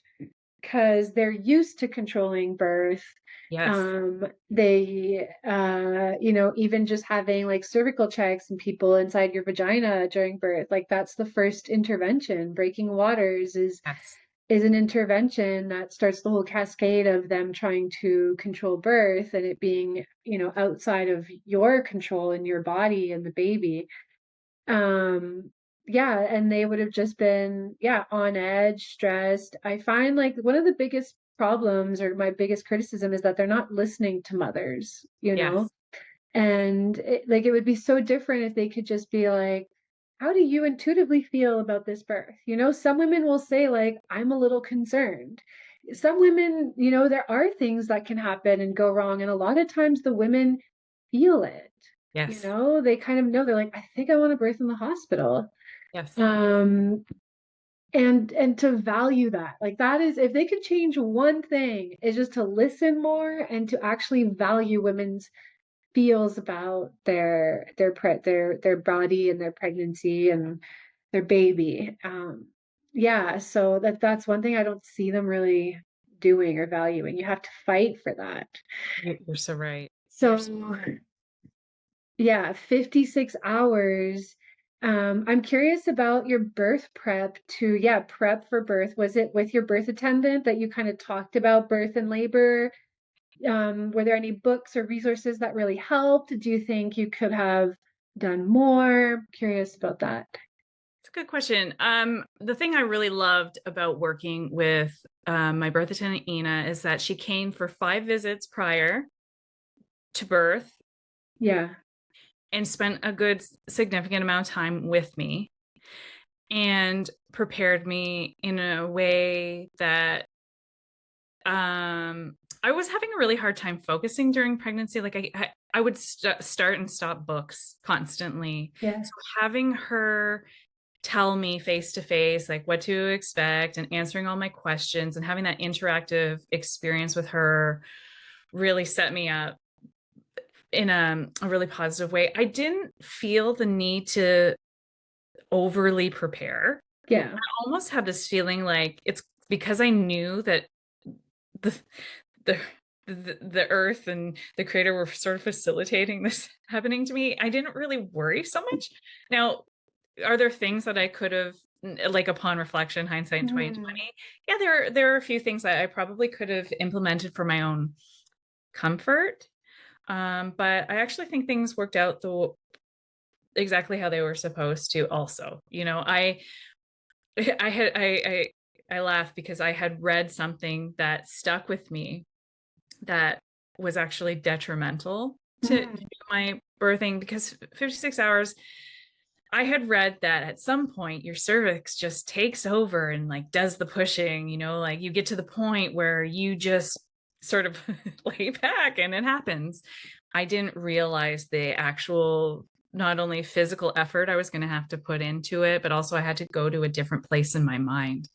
because they're used to controlling birth. Yes. They, even just having like cervical checks and people inside your vagina during birth, like that's the first intervention. Breaking waters Yes. is an intervention that starts the whole cascade of them trying to control birth and it being, outside of your control and your body and the baby. Um, yeah, and they would have just been, yeah, on edge, stressed. I find like one of the biggest problems or my biggest criticism is that they're not listening to mothers, Yes. and it would be so different if they could just be like, how do you intuitively feel about this birth? Some women will say, like, I'm a little concerned. Some women, there are things that can happen and go wrong. And a lot of times the women feel it. Yes. They kind of know, they're like, I think I want to birth in the hospital. Yes. Um, and to value that, like that is, if they could change one thing, is just to listen more and to actually value women's feels about their body and their pregnancy and their baby. Yeah, so that's one thing I don't see them really doing or valuing. You have to fight for that. You're so right. You're So so right. yeah, 56 hours. I'm curious about your birth prep to, yeah, prep for birth. Was it with your birth attendant that you kind of talked about birth and labor? Were there any books or resources that really helped? Do you think you could have done more? Curious about that. It's a good question. The thing I really loved about working with my birth attendant, Ina, is that she came for 5 visits prior to birth Yeah. and spent a good significant amount of time with me and prepared me in a way that I was having a really hard time focusing during pregnancy. Like I would start and stop books constantly. Yeah. So having her tell me face to face like what to expect and answering all my questions and having that interactive experience with her really set me up in a really positive way. I didn't feel the need to overly prepare. Yeah. I almost had this feeling like it's because I knew that the the the earth and the creator were sort of facilitating this happening to me. I didn't really worry so much. Now, are there things that I could have, like upon reflection, hindsight in Mhm. 2020? Yeah, there are a few things that I probably could have implemented for my own comfort. But I actually think things worked out exactly how they were supposed to also. I had I laugh because I had read something that stuck with me that was actually detrimental to Mhm. my birthing because 56 hours, I had read that at some point your cervix just takes over and like does the pushing, like you get to the point where you just sort of lay back and it happens. I didn't realize the actual not only physical effort I was going to have to put into it, but also I had to go to a different place in my mind.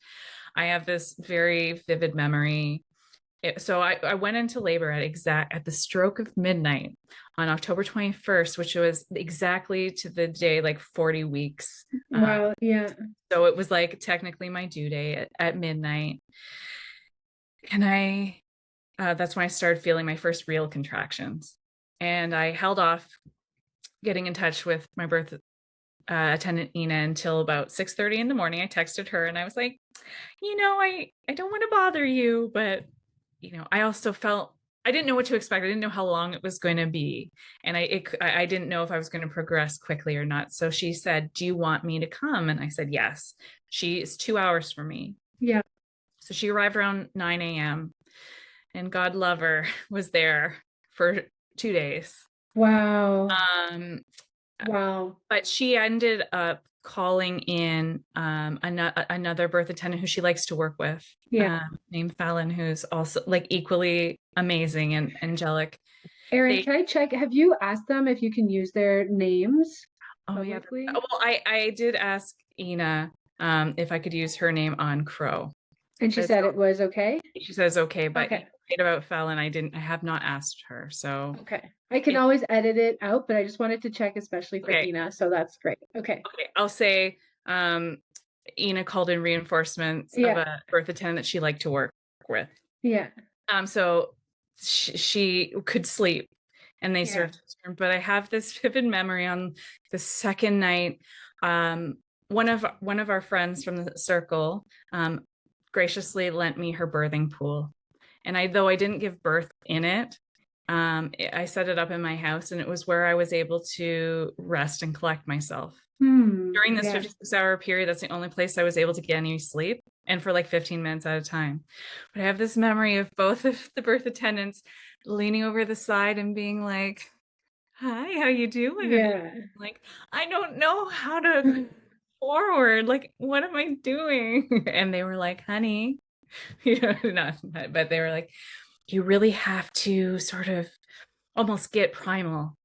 I have this very vivid memory. So I went into labor at the stroke of midnight on October 21st, which was exactly to the day, like 40 weeks. Wow. Yeah. So it was like technically my due day at midnight. And that's when I started feeling my first real contractions. And I held off getting in touch with my birth attendant Ina until about 6:30 in the morning. I texted her and I was like, I don't want to bother you, but I also felt I didn't know what to expect. I didn't know how long it was going to be, and I didn't know if I was going to progress quickly or not. So she said, "Do you want me to come?" And I said, "Yes." She is 2 hours from me, Yeah. so she arrived around 9 a.m. and God love her was there for 2 days. Wow. Um, Wow. but she ended up calling in another birth attendant who she likes to work with, Yeah. named Fallon, who's also like equally amazing and angelic. Erin, They, can I check? Have you asked them if you can use their names oh yeah, publicly? well, I did ask Ina if I could use her name on Crow. And she So said it was okay. she says okay, but Okay. made about Fallon, I have not asked her. So Okay. I can it, always edit it out, but I just wanted to check, especially for okay, Ina. So that's great. Okay. okay, I'll say um, Ina called in reinforcements of Yeah. a birth attendant that she liked to work with. Yeah. So she could sleep and they Yeah. served her. But I have this vivid memory on the second night. Um, one of our friends from the circle graciously lent me her birthing pool. And though I didn't give birth in it, I set it up in my house, and it was where I was able to rest and collect myself. During this Yeah. 56-hour period, that's the only place I was able to get any sleep, and for like 15 minutes at a time. But I have this memory of both of the birth attendants leaning over the side and being like, "Hi, how you doing?" Yeah. Like, I don't know how to forward. Like, what am I doing? And they were like, "Honey," not, but they were like, "You really have to sort of almost get primal,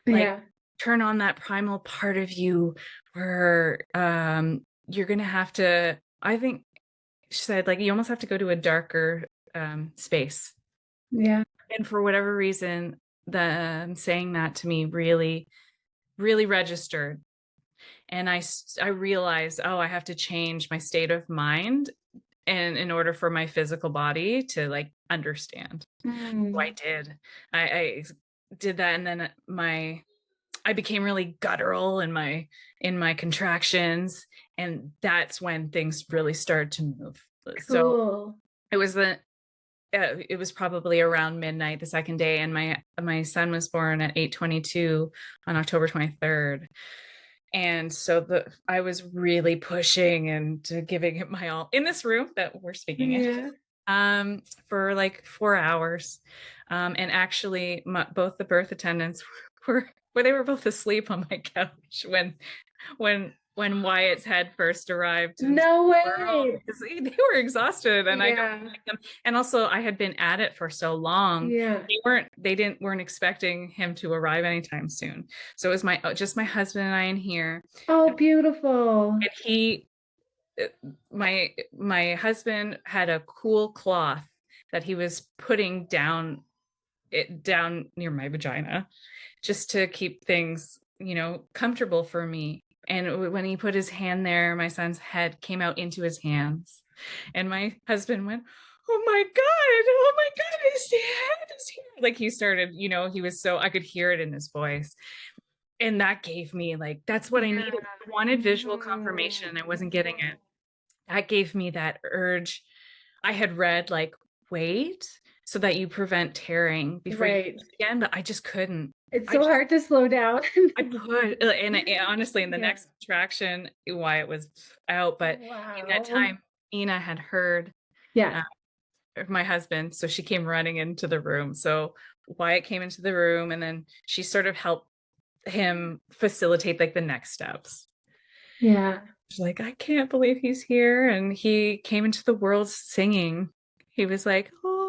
like Yeah. turn on that primal part of you where you're gonna have to." I think she said, like, you almost have to go to a darker space. Yeah. And for whatever reason, the saying that to me really, really registered. And I realized, oh, I have to change my state of mind, and in order for my physical body to like understand. So I Mm. did. I did that, and then I became really guttural in my contractions, and that's when things really started to move. So Cool. it was it was probably around midnight the second day, and my son was born at 8:22 on October 23rd. And so I was really pushing and giving it my all in this room that we're speaking in, Yeah. for like 4 hours. And actually, both the birth attendants were they were both asleep on my couch when Wyatt's had first arrived into No the world, way. because they were exhausted, and I don't Yeah. like them. And also, I had been at it for so long. Yeah. They weren't expecting him to arrive anytime soon. So it was just my husband and I in here. Oh, beautiful. And uh, my husband had a cool cloth that he was putting down near my vagina, just to keep things, comfortable for me. And when he put his hand there, my son's head came out into his hands, and my husband went, "Oh my God, oh my God, his head is here." Like, he started, he was so, I could hear it in his voice. And that gave me, like, that's what I Yeah. needed. I wanted visual confirmation, and I wasn't getting it. That gave me that urge. I had read, like, wait, so that you prevent tearing before you Right. again, but I just couldn't. It's I so just hard to slow down. I put and honestly, in the Yeah. next contraction, Wyatt was out, but in that Wow. time, Ina had heard Yeah. uh, my husband, so she came running into the room. So Wyatt came into the room, and then she sort of helped him facilitate like the next steps. Yeah. She's like, "I can't believe he's here." And he came into the world singing. He was like, "Oh."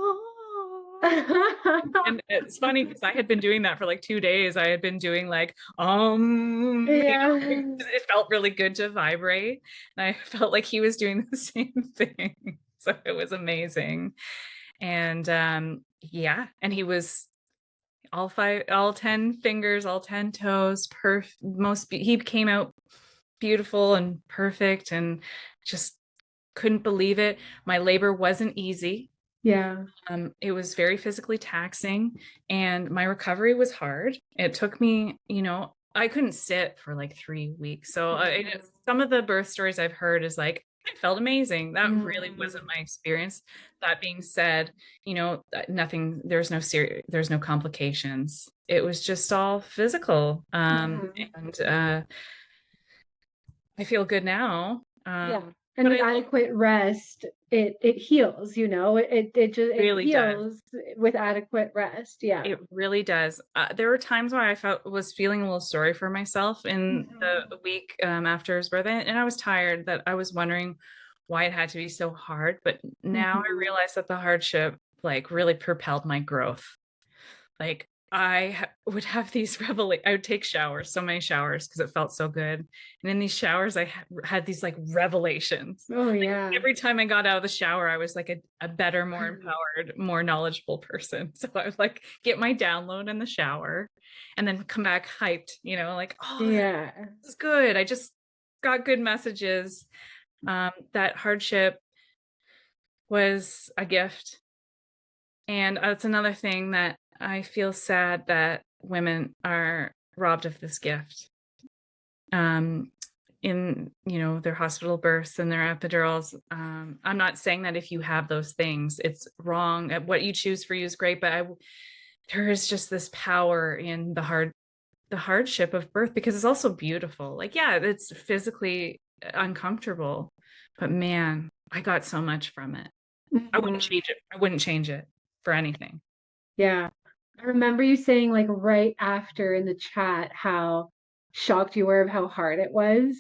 And it's funny because I had been doing that for like 2 days. I had been doing like, Yeah. it felt really good to vibrate. And I felt like he was doing the same thing. So it was amazing. And yeah, and he was all 10 fingers, all 10 toes, he came out beautiful and perfect, and just couldn't believe it. My labor wasn't easy. Yeah. It was very physically taxing, and my recovery was hard. It took me, I couldn't sit for like 3 weeks. So some of the birth stories I've heard is like, I felt amazing. That really wasn't Mm. my experience. That being said, nothing, there's no complications. It was just all physical. Mhm. And I feel good now. Yeah. And But with I adequate rest, it heals, it really does. heals with adequate rest. Yeah. It really does. There were times where was feeling a little sorry for myself in Mhm. the week after his birthday, and I was tired, that I was wondering why it had to be so hard. But now I Mhm. realize that the hardship like really propelled my growth. Like, would have these I would take showers, so many showers because it felt so good. And in these showers, I had these like revelations. Oh Like yeah. every time I got out of the shower, I was like a better, more empowered, more knowledgeable person. So I would like get my download in the shower and then come back hyped, like, oh, Yeah. this is good. I just got good messages. That hardship was a gift. And that's another thing that I feel sad that women are robbed of this gift. In their hospital births and their epidurals. I'm not saying that if you have those things, it's wrong. What you choose for you is great, but there is just this power in the hardship of birth because it's also beautiful. Like, yeah, it's physically uncomfortable, but man, I got so much from it. I wouldn't Mhm. change it. I wouldn't change it for anything. Yeah. I remember you saying like right after in the chat how shocked you were of how hard it was.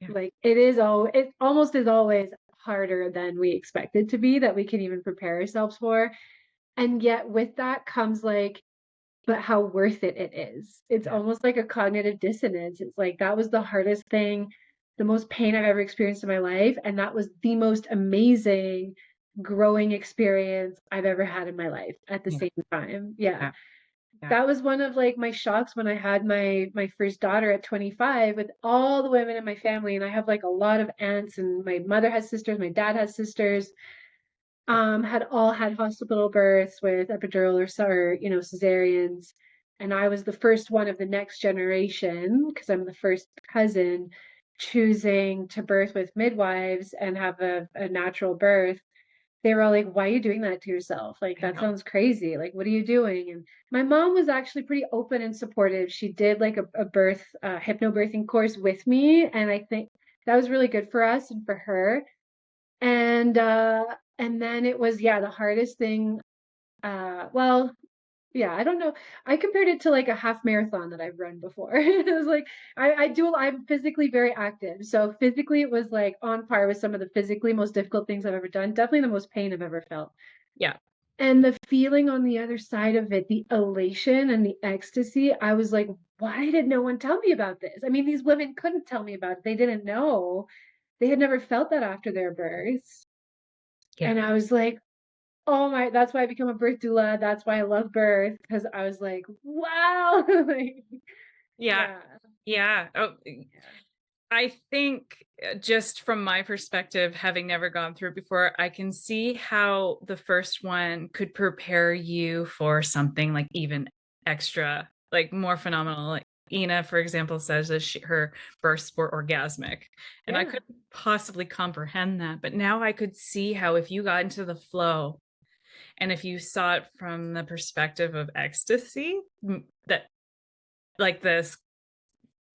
Yeah. Like it almost is always harder than we expect it to be that we can even prepare ourselves for. And yet with that comes like, but how worth it is. It's Yeah. almost like a cognitive dissonance. It's like that was the hardest thing, the most pain I've ever experienced in my life, and that was the most amazing growing experience I've ever had in my life at the Yeah. same time. Yeah. Yeah. Yeah. That was one of like my shocks when I had my first daughter at 25 with all the women in my family, and I have like a lot of aunts, and my mother has sisters, my dad has sisters, had all had hospital births with epidural or cesareans. And I was the first one of the next generation because I'm the first cousin choosing to birth with midwives and have a natural birth. They were all like, why are you doing that to yourself? Like, I that know. sounds crazy. Like, what are you doing? And my mom was actually pretty open and supportive. She did like a birth, hypnobirthing course with me. And I think that was really good for us and for her. And then it was, yeah, the hardest thing. Well, yeah, I don't know. I compared it to like a half marathon that I've run before. It was like I'm physically very active. So physically it was like on par with some of the physically most difficult things I've ever done. Definitely the most pain I've ever felt. Yeah. And the feeling on the other side of it, the elation and the ecstasy, I was like, why did no one tell me about this? I mean, these women couldn't tell me about it. They didn't know. They had never felt that after their births. Yeah. And I was like, oh my, that's why I become a birth doula. That's why I love birth because I was like, wow. Like, Yeah. yeah. Yeah. Oh, I think just from my perspective, having never gone through it before, I can see how the first one could prepare you for something like even extra, like more phenomenal. Like Ina, for example, says that her births were orgasmic. And I Yeah. couldn't possibly comprehend that. But now I could see how if you got into the flow and if you saw it from the perspective of ecstasy, that like this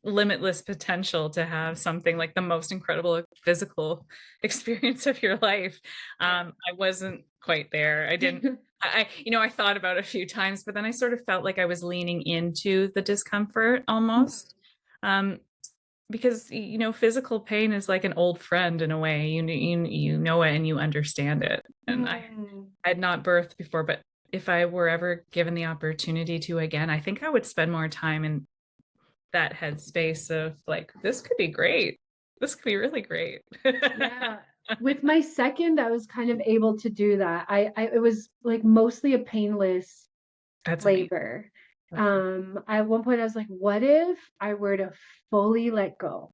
limitless potential to have something like the most incredible physical experience of your life. Yeah. I wasn't quite there. I didn't, I thought about it a few times, but then I sort of felt like I was leaning into the discomfort almost. Um, because physical pain is like an old friend in a way. You know it and you understand it. And I Mm. had not birthed before, but if I were ever given the opportunity to again, I think I would spend more time in that headspace of like, this could be great. This could be really great. Yeah. With my second, I was kind of able to do that. It was like mostly a painless That's amazing. labor. That's amazing. At one point I was like, what if I were to fully let go?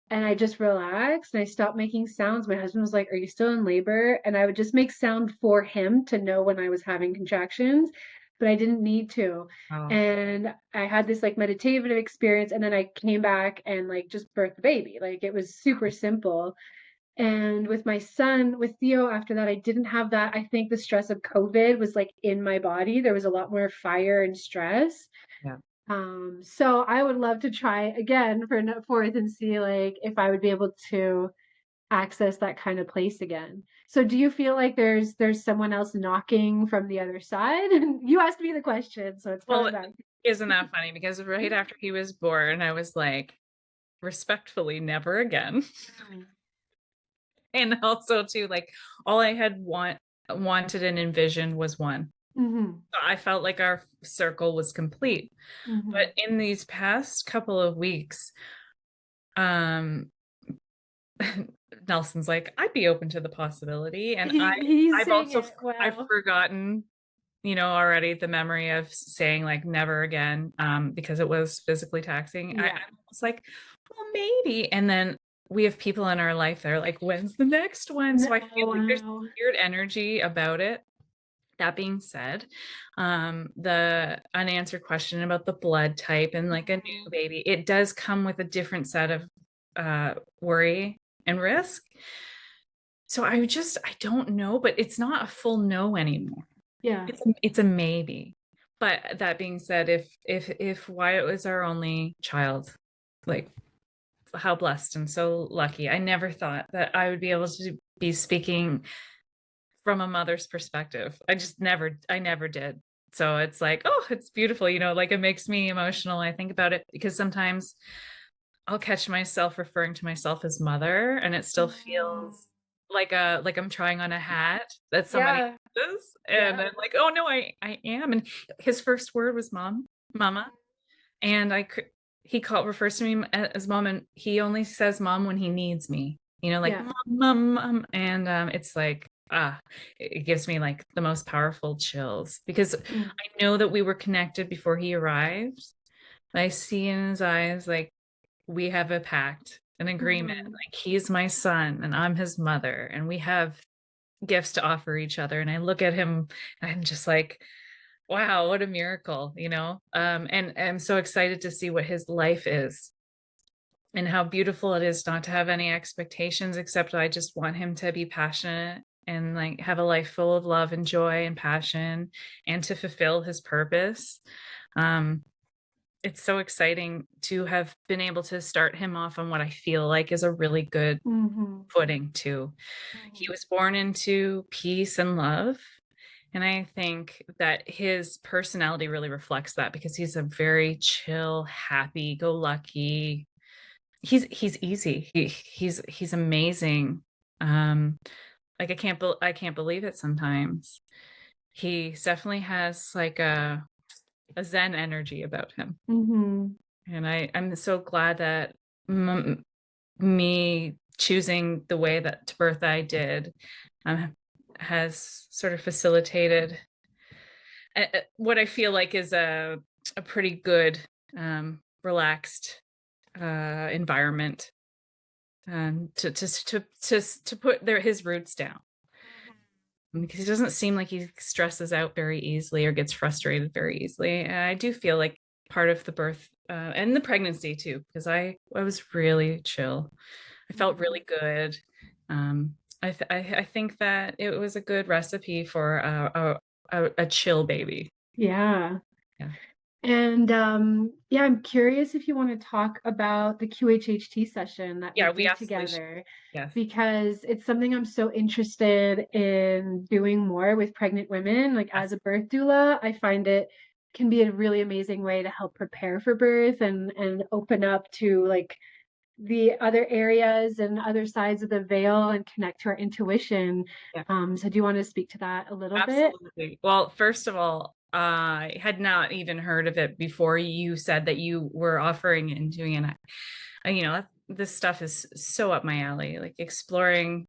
And I just relaxed and I stopped making sounds. My husband was like, are you still in labor? And I would just make sound for him to know when I was having contractions, but I didn't need to. Oh, And I had this like meditative experience, and then I came back and like just birthed the baby. Like it was super simple. And with my son, with Theo, after that, I didn't have that. I think the stress of COVID was like in my body. There was a lot more fire and stress. yeah. So I would love to try again for fourth and see like if I would be able to access that kind of place again. So do you feel like there's someone else knocking from the other side? You asked me the question, so it's coming Well, back. isn't that funny? Because right after he was born, I was like, respectfully, never again. Mm. And also too, like all I had wanted and envisioned was one. Mm-hmm. I felt like our circle was complete. Mm-hmm. But in these past couple of weeks, um, Nelson's like, I'd be open to the possibility. And He's I've saying also, it. I've Wow. forgotten, already the memory of saying like never again, because it was physically taxing. Yeah. I was like, well, maybe. And then we have people in our life that are like, when's the next one? So I feel Oh, like there's wow. weird energy about it. That being said, the unanswered question about the blood type and like a new Mhm. baby, it does come with a different set of worry and risk. So I don't know, but it's not a full no anymore. Yeah. It's a maybe. But that being said, if Wyatt was our only child, like how blessed and so lucky. I never thought that I would be able to be speaking from a mother's perspective. I never did. So it's like, oh, it's beautiful, like it makes me emotional. I think about it because sometimes I'll catch myself referring to myself as mother and it still Mm. feels like I'm trying on a hat that somebody Yeah. else's. And Yeah. I'm like, oh no, I am. And his first word was mama. And he refers to me as mom, and he only says mom when he needs me, like Yeah. mom. And it's like, it gives me like the most powerful chills because Mm. I know that we were connected before he arrived. I see in his eyes, like, we have a pact, an agreement. Mhm. Like, he's my son and I'm his mother, and we have gifts to offer each other. And I look at him and I'm just like, wow, what a miracle, and I'm so excited to see what his life is and how beautiful it is not to have any expectations, except I just want him to be passionate and like have a life full of love and joy and passion and to fulfill his purpose. Um, it's so exciting to have been able to start him off on what I feel like is a really good Mhm. footing too. He Mhm. was born into peace and love. And I think that his personality really reflects that because he's a very chill, happy, go lucky. He's easy. He's amazing. Um, like I can't believe it sometimes. He definitely has like a Zen energy about him. Mhm. And I'm so glad that m me choosing the way that to birth I did, um, has sort of facilitated what I feel like is a pretty good, relaxed environment, to put his roots down because he doesn't seem like he stresses out very easily or gets frustrated very easily. And I do feel like part of the birth and the pregnancy too, because I was really chill. I felt Mhm. really good. Um, I think that it was a good recipe for a chill baby. Yeah. Yeah. And yeah, I'm curious if you want to talk about the QHHT session that we Yeah, we did absolutely should. together, Yes. because it's something I'm so interested in doing more with pregnant women. Like as Yes. a birth doula, I find it can be a really amazing way to help prepare for birth and open up to like the other areas and other sides of the veil and connect to our intuition. Yeah. So do you want to speak to that a little bit? Absolutely. Well, first of all, I had not even heard of it before you said that you were offering it and doing it. This stuff is so up my alley, like exploring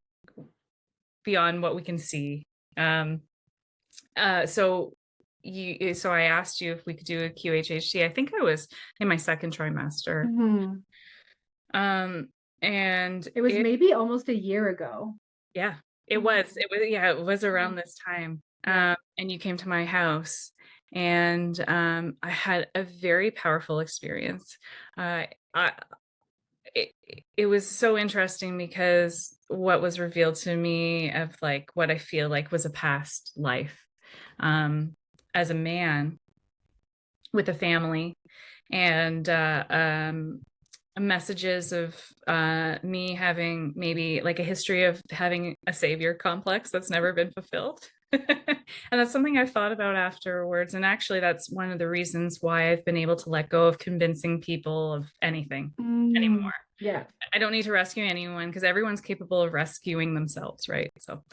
beyond what we can see. Um, so I asked you if we could do a QHHT. I think I was in my second trimester. Mhm. Um, and It was it, maybe almost a year ago. yeah, Mhm. it was around Mhm. this time. Yeah. And you came to my house and I had a very powerful experience. I, it, it was so interesting because what was revealed to me of like what I feel like was a past life, um, as a man with a family and messages of me having maybe like a history of having a savior complex that's never been fulfilled. And that's something I've thought about afterwards. And actually, that's one of the reasons why I've been able to let go of convincing people of anything Mm. anymore. Yeah. I don't need to rescue anyone because everyone's capable of rescuing themselves, right? So,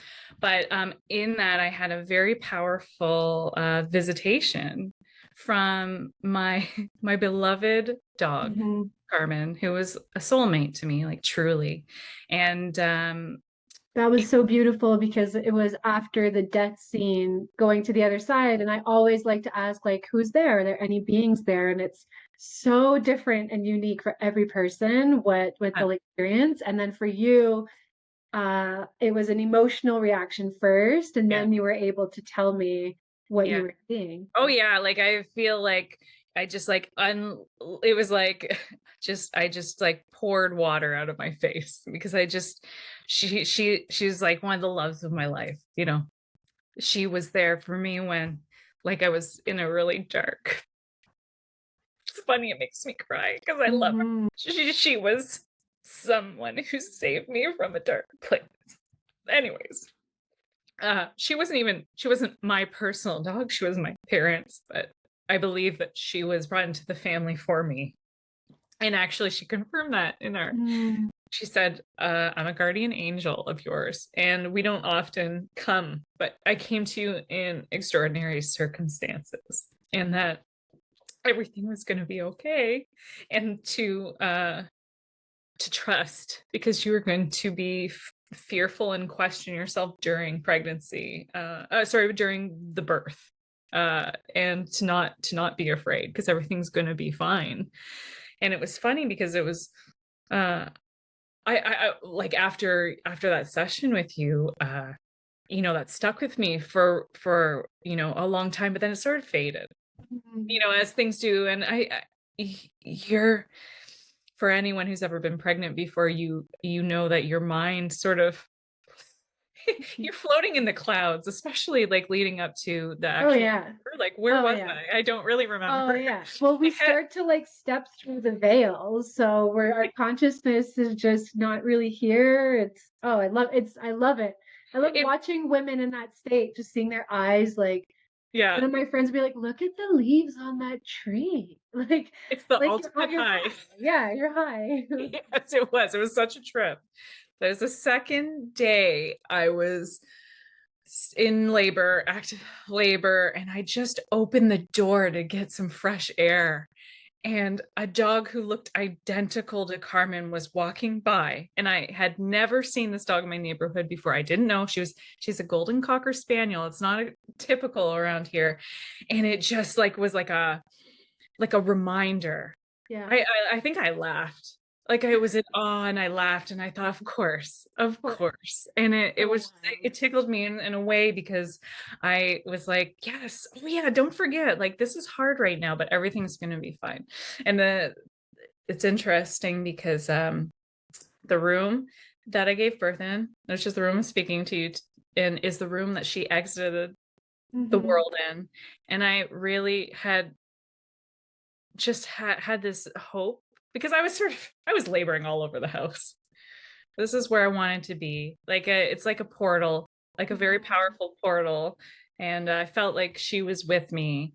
but in that, I had a very powerful visitation from my my beloved dog, Hmm. Carmen, who was a soulmate to me, like truly. And That was so beautiful because it was after the death scene going to the other side. And I always like to ask, like, who's there? Are there any beings there? And it's so different and unique for every person what they'll experience. And then for you, it was an emotional reaction first, and yeah, then you were able to tell me what you yeah. were seeing. Oh yeah, like I feel like I just like it was like just I just like poured water out of my face because I just she's like one of the loves of my life, you know. She was there for me when like I was in a really dark. It's funny, it makes me cry because I love her. Hmm. She was someone who saved me from a dark place. Anyways, she wasn't my personal dog, she was my parents, but I believe that she was brought into the family for me. And actually she confirmed that in our Mm. she said, I'm a guardian angel of yours, and we don't often come, but I came to you in extraordinary circumstances, and that everything was going to be okay, and to trust because you were going to be fearful and question yourself during pregnancy sorry, during the birth, and to not be afraid because everything's going to be fine. And it was funny because it was uh I like after that session with you, you know, that stuck with me for you know, a long time, but then it sort of faded, you Mhm. know, as things do. And you're, for anyone who's ever been pregnant before, you know that your mind sort of you're floating in the clouds, especially like leading up to the Oh actual yeah. like where Oh was yeah. I don't really Oh remember. yeah. Well, we start to like step through the veils, so where our consciousness is just not really here. It's oh, I love it. I love it watching women in that state, just seeing their eyes like yeah, one of my friends would be like, look at the leaves on that tree. it's the Like ultimate you're high. high. Yeah, you're high. Yes, it was. It was such a trip. There was the second day I was in labor, active labor, and I just opened the door to get some fresh air. And a dog who looked identical to Carmen was walking by, and I had never seen this dog in my neighborhood before. I didn't know she's a golden cocker spaniel. It's not a, typical around here, and it just like was like a reminder. Yeah. I think I laughed. Like I was in awe and I laughed and I thought, of Cool. course. And it Oh, was it tickled me in a way because I was like, yes, oh yeah, don't forget, like this is hard right now, but everything's gonna be fine. And it's interesting because the room that I gave birth in, which is the room I'm speaking to you in, is the room that she exited the hmm. world in. And I really had just had this hope because I was laboring all over the house. This is where I wanted to be. Like it's like a portal, like a very Hmm. powerful portal. And I felt like she was with me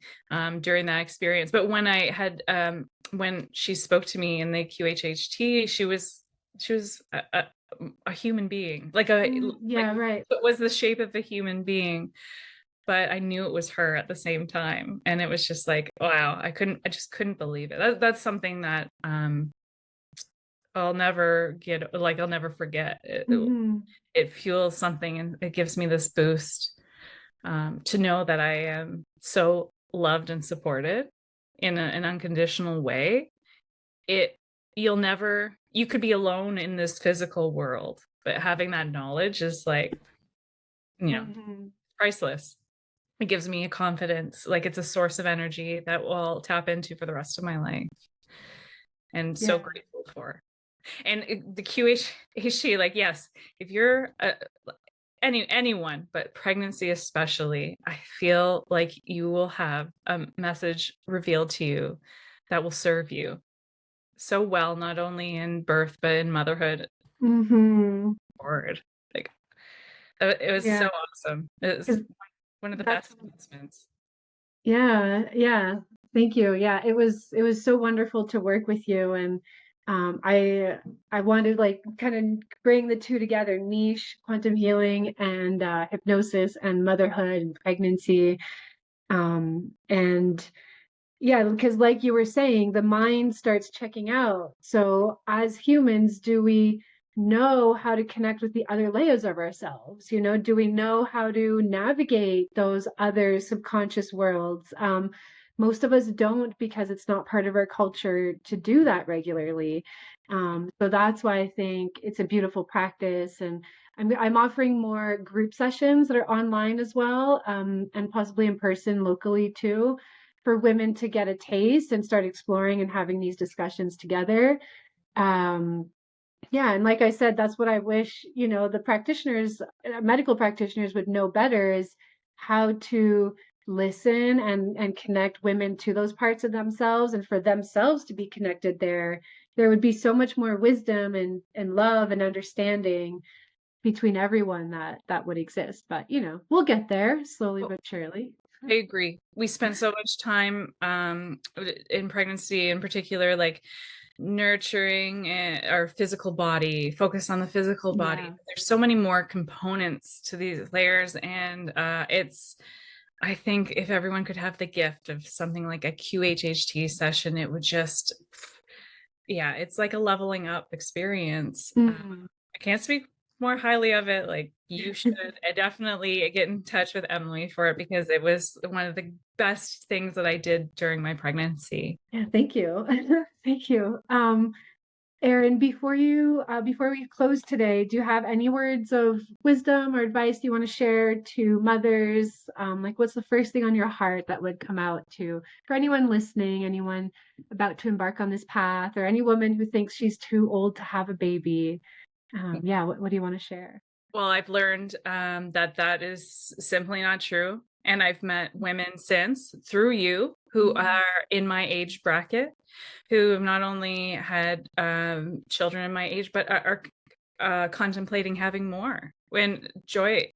during that experience. But when I had when she spoke to me in the QHHT, she was a human being, like Yeah, right. it was the shape of a human being, but I knew it was her at the same time. And it was just like, wow, I just couldn't believe it. That's something that I'll never get, like, I'll never forget. Hmm. It fuels something and it gives me this boost to know that I am so loved and supported in an unconditional way. It, you could be alone in this physical world, but having that knowledge is like, you know, Hmm. priceless. It gives me a confidence, like it's a source of energy that will tap into for the rest of my life, and so Yeah. grateful for. And the QHHT, like, yes, if you're anyone, but pregnancy especially, I feel like you will have a message revealed to you that will serve you so well, not only in birth but in motherhood Hmm. forward. Like it was so Yeah. awesome. It was 'Cause one of the that's best investments. yeah, yeah. Thank you. Yeah, it was so wonderful to work with you, and I wanted like kind of bring the two together, niche, quantum healing, and hypnosis and motherhood and pregnancy. And yeah, because like you were saying, the mind starts checking out. So as humans, do we know how to connect with the other layers of ourselves? You know, do we know how to navigate those other subconscious worlds? Most of us don't because it's not part of our culture to do that regularly. So that's why I think it's a beautiful practice. And I'm offering more group sessions that are online as well, and possibly in person locally too, for women to get a taste and start exploring and having these discussions together. Um, yeah, and like I said, that's what I wish, you know, the practitioners, medical practitioners would know better is how to listen and connect women to those parts of themselves and for themselves to be connected there. There would be so much more wisdom and love and understanding between everyone that would exist. But, you know, we'll get there slowly Well, but surely. I agree. We spend so much time in pregnancy in particular, like nurturing our physical body, focus on the physical body. Yeah. There's so many more components to these layers, and I think if everyone could have the gift of something like a QHHT session, it would just, yeah, it's like a leveling up experience. Mm. I can't speak more highly of it. Like you should definitely get in touch with Emily for it because it was one of the best things that I did during my pregnancy. Yeah, thank you. Thank you. Erin, before we close today, do you have any words of wisdom or advice you want to share to mothers? Like what's the first thing on your heart that would come out to for anyone listening, anyone about to embark on this path, or any woman who thinks she's too old to have a baby? Yeah, what do you want to share? Well, I've learned that that is simply not true. And I've met women since through you who Mm. are in my age bracket, who have not only had children in my age, but are contemplating having more when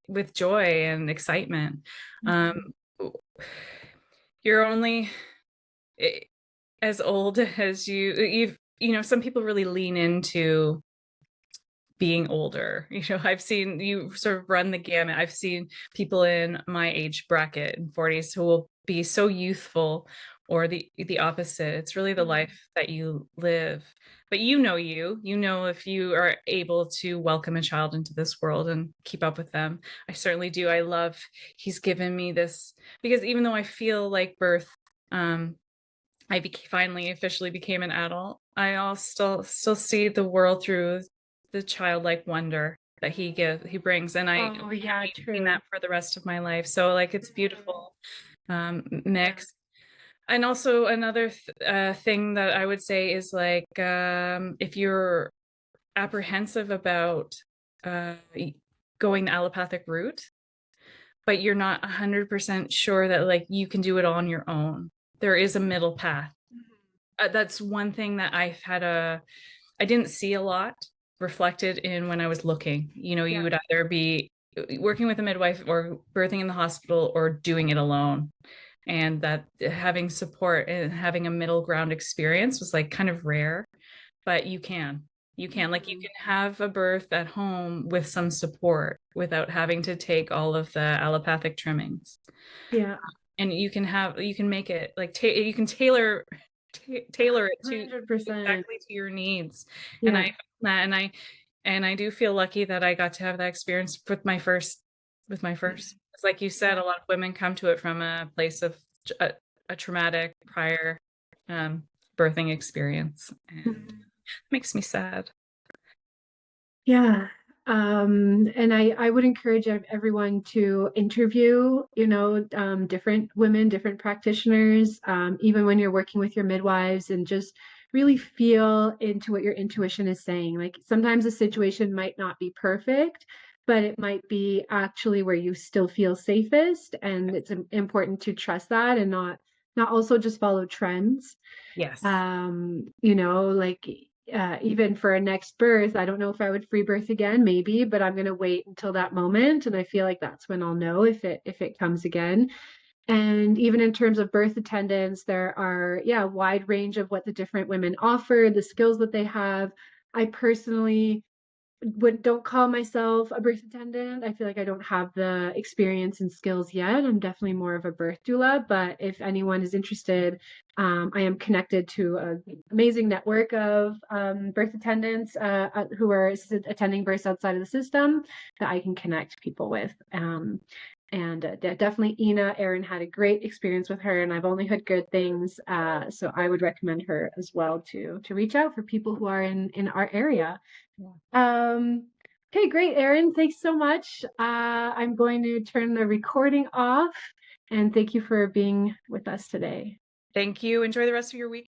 with joy and excitement. Um, Mhm. you're only as old as you know, some people really lean into being older. You know, I've seen you sort of run the gamut. I've seen people in my age bracket in 40s who will be so youthful or the opposite. It's really the life that you live. But you know if you are able to welcome a child into this world and keep up with them. I certainly do. I love he's given me this because even though I feel like birth finally officially became an adult. I also still see the world through the childlike wonder that he brings, and I Oh, yeah, maintain true. that for the rest of my life. So like it's Mhm. beautiful Yeah. mix. And also another thing that I would say is like if you're apprehensive about uh, going the allopathic route, but you're not 100% sure that like you can do it on your own. There is a middle path. That's one thing that I didn't see a lot reflected in when I was looking. You know, you Yeah. would either be working with a midwife or birthing in the hospital or doing it alone. And that having support and having a middle ground experience was like kind of rare, but like you Mhm. can have a birth at home with some support without having to take all of the allopathic trimmings. Yeah. And you can make it like you can tailor it to 100%. exactly to your needs. And Yeah. I do feel lucky that I got to have that experience with my first. It's like you said, Yeah. a lot of women come to it from a place of a traumatic prior um, birthing experience, and Mhm. it makes me sad. Yeah. And I would encourage everyone to interview, you know, different women, different practitioners, even when you're working with your midwives and just really feel into what your intuition is saying. Like sometimes a situation might not be perfect, but it might be actually where you still feel safest. And it's important to trust that and not also just follow trends. Yes. You know, like even for a next birth, I don't know if I would free birth again, maybe, but I'm gonna wait until that moment, and I feel like that's when I'll know if it comes again. And even in terms of birth attendants, there are, yeah, a wide range of what the different women offer, the skills that they have. I personally don't call myself a birth attendant. I feel like I don't have the experience and skills yet. I'm definitely more of a birth doula, but if anyone is interested, I am connected to an amazing network of birth attendants who are attending births outside of the system that I can connect people with. And definitely Erin had a great experience with her, and I've only heard good things. So I would recommend her as well to reach out for people who are in our area. Yeah. Okay, great, Erin. Thanks so much. I'm going to turn the recording off, and thank you for being with us today. Thank you. Enjoy the rest of your week.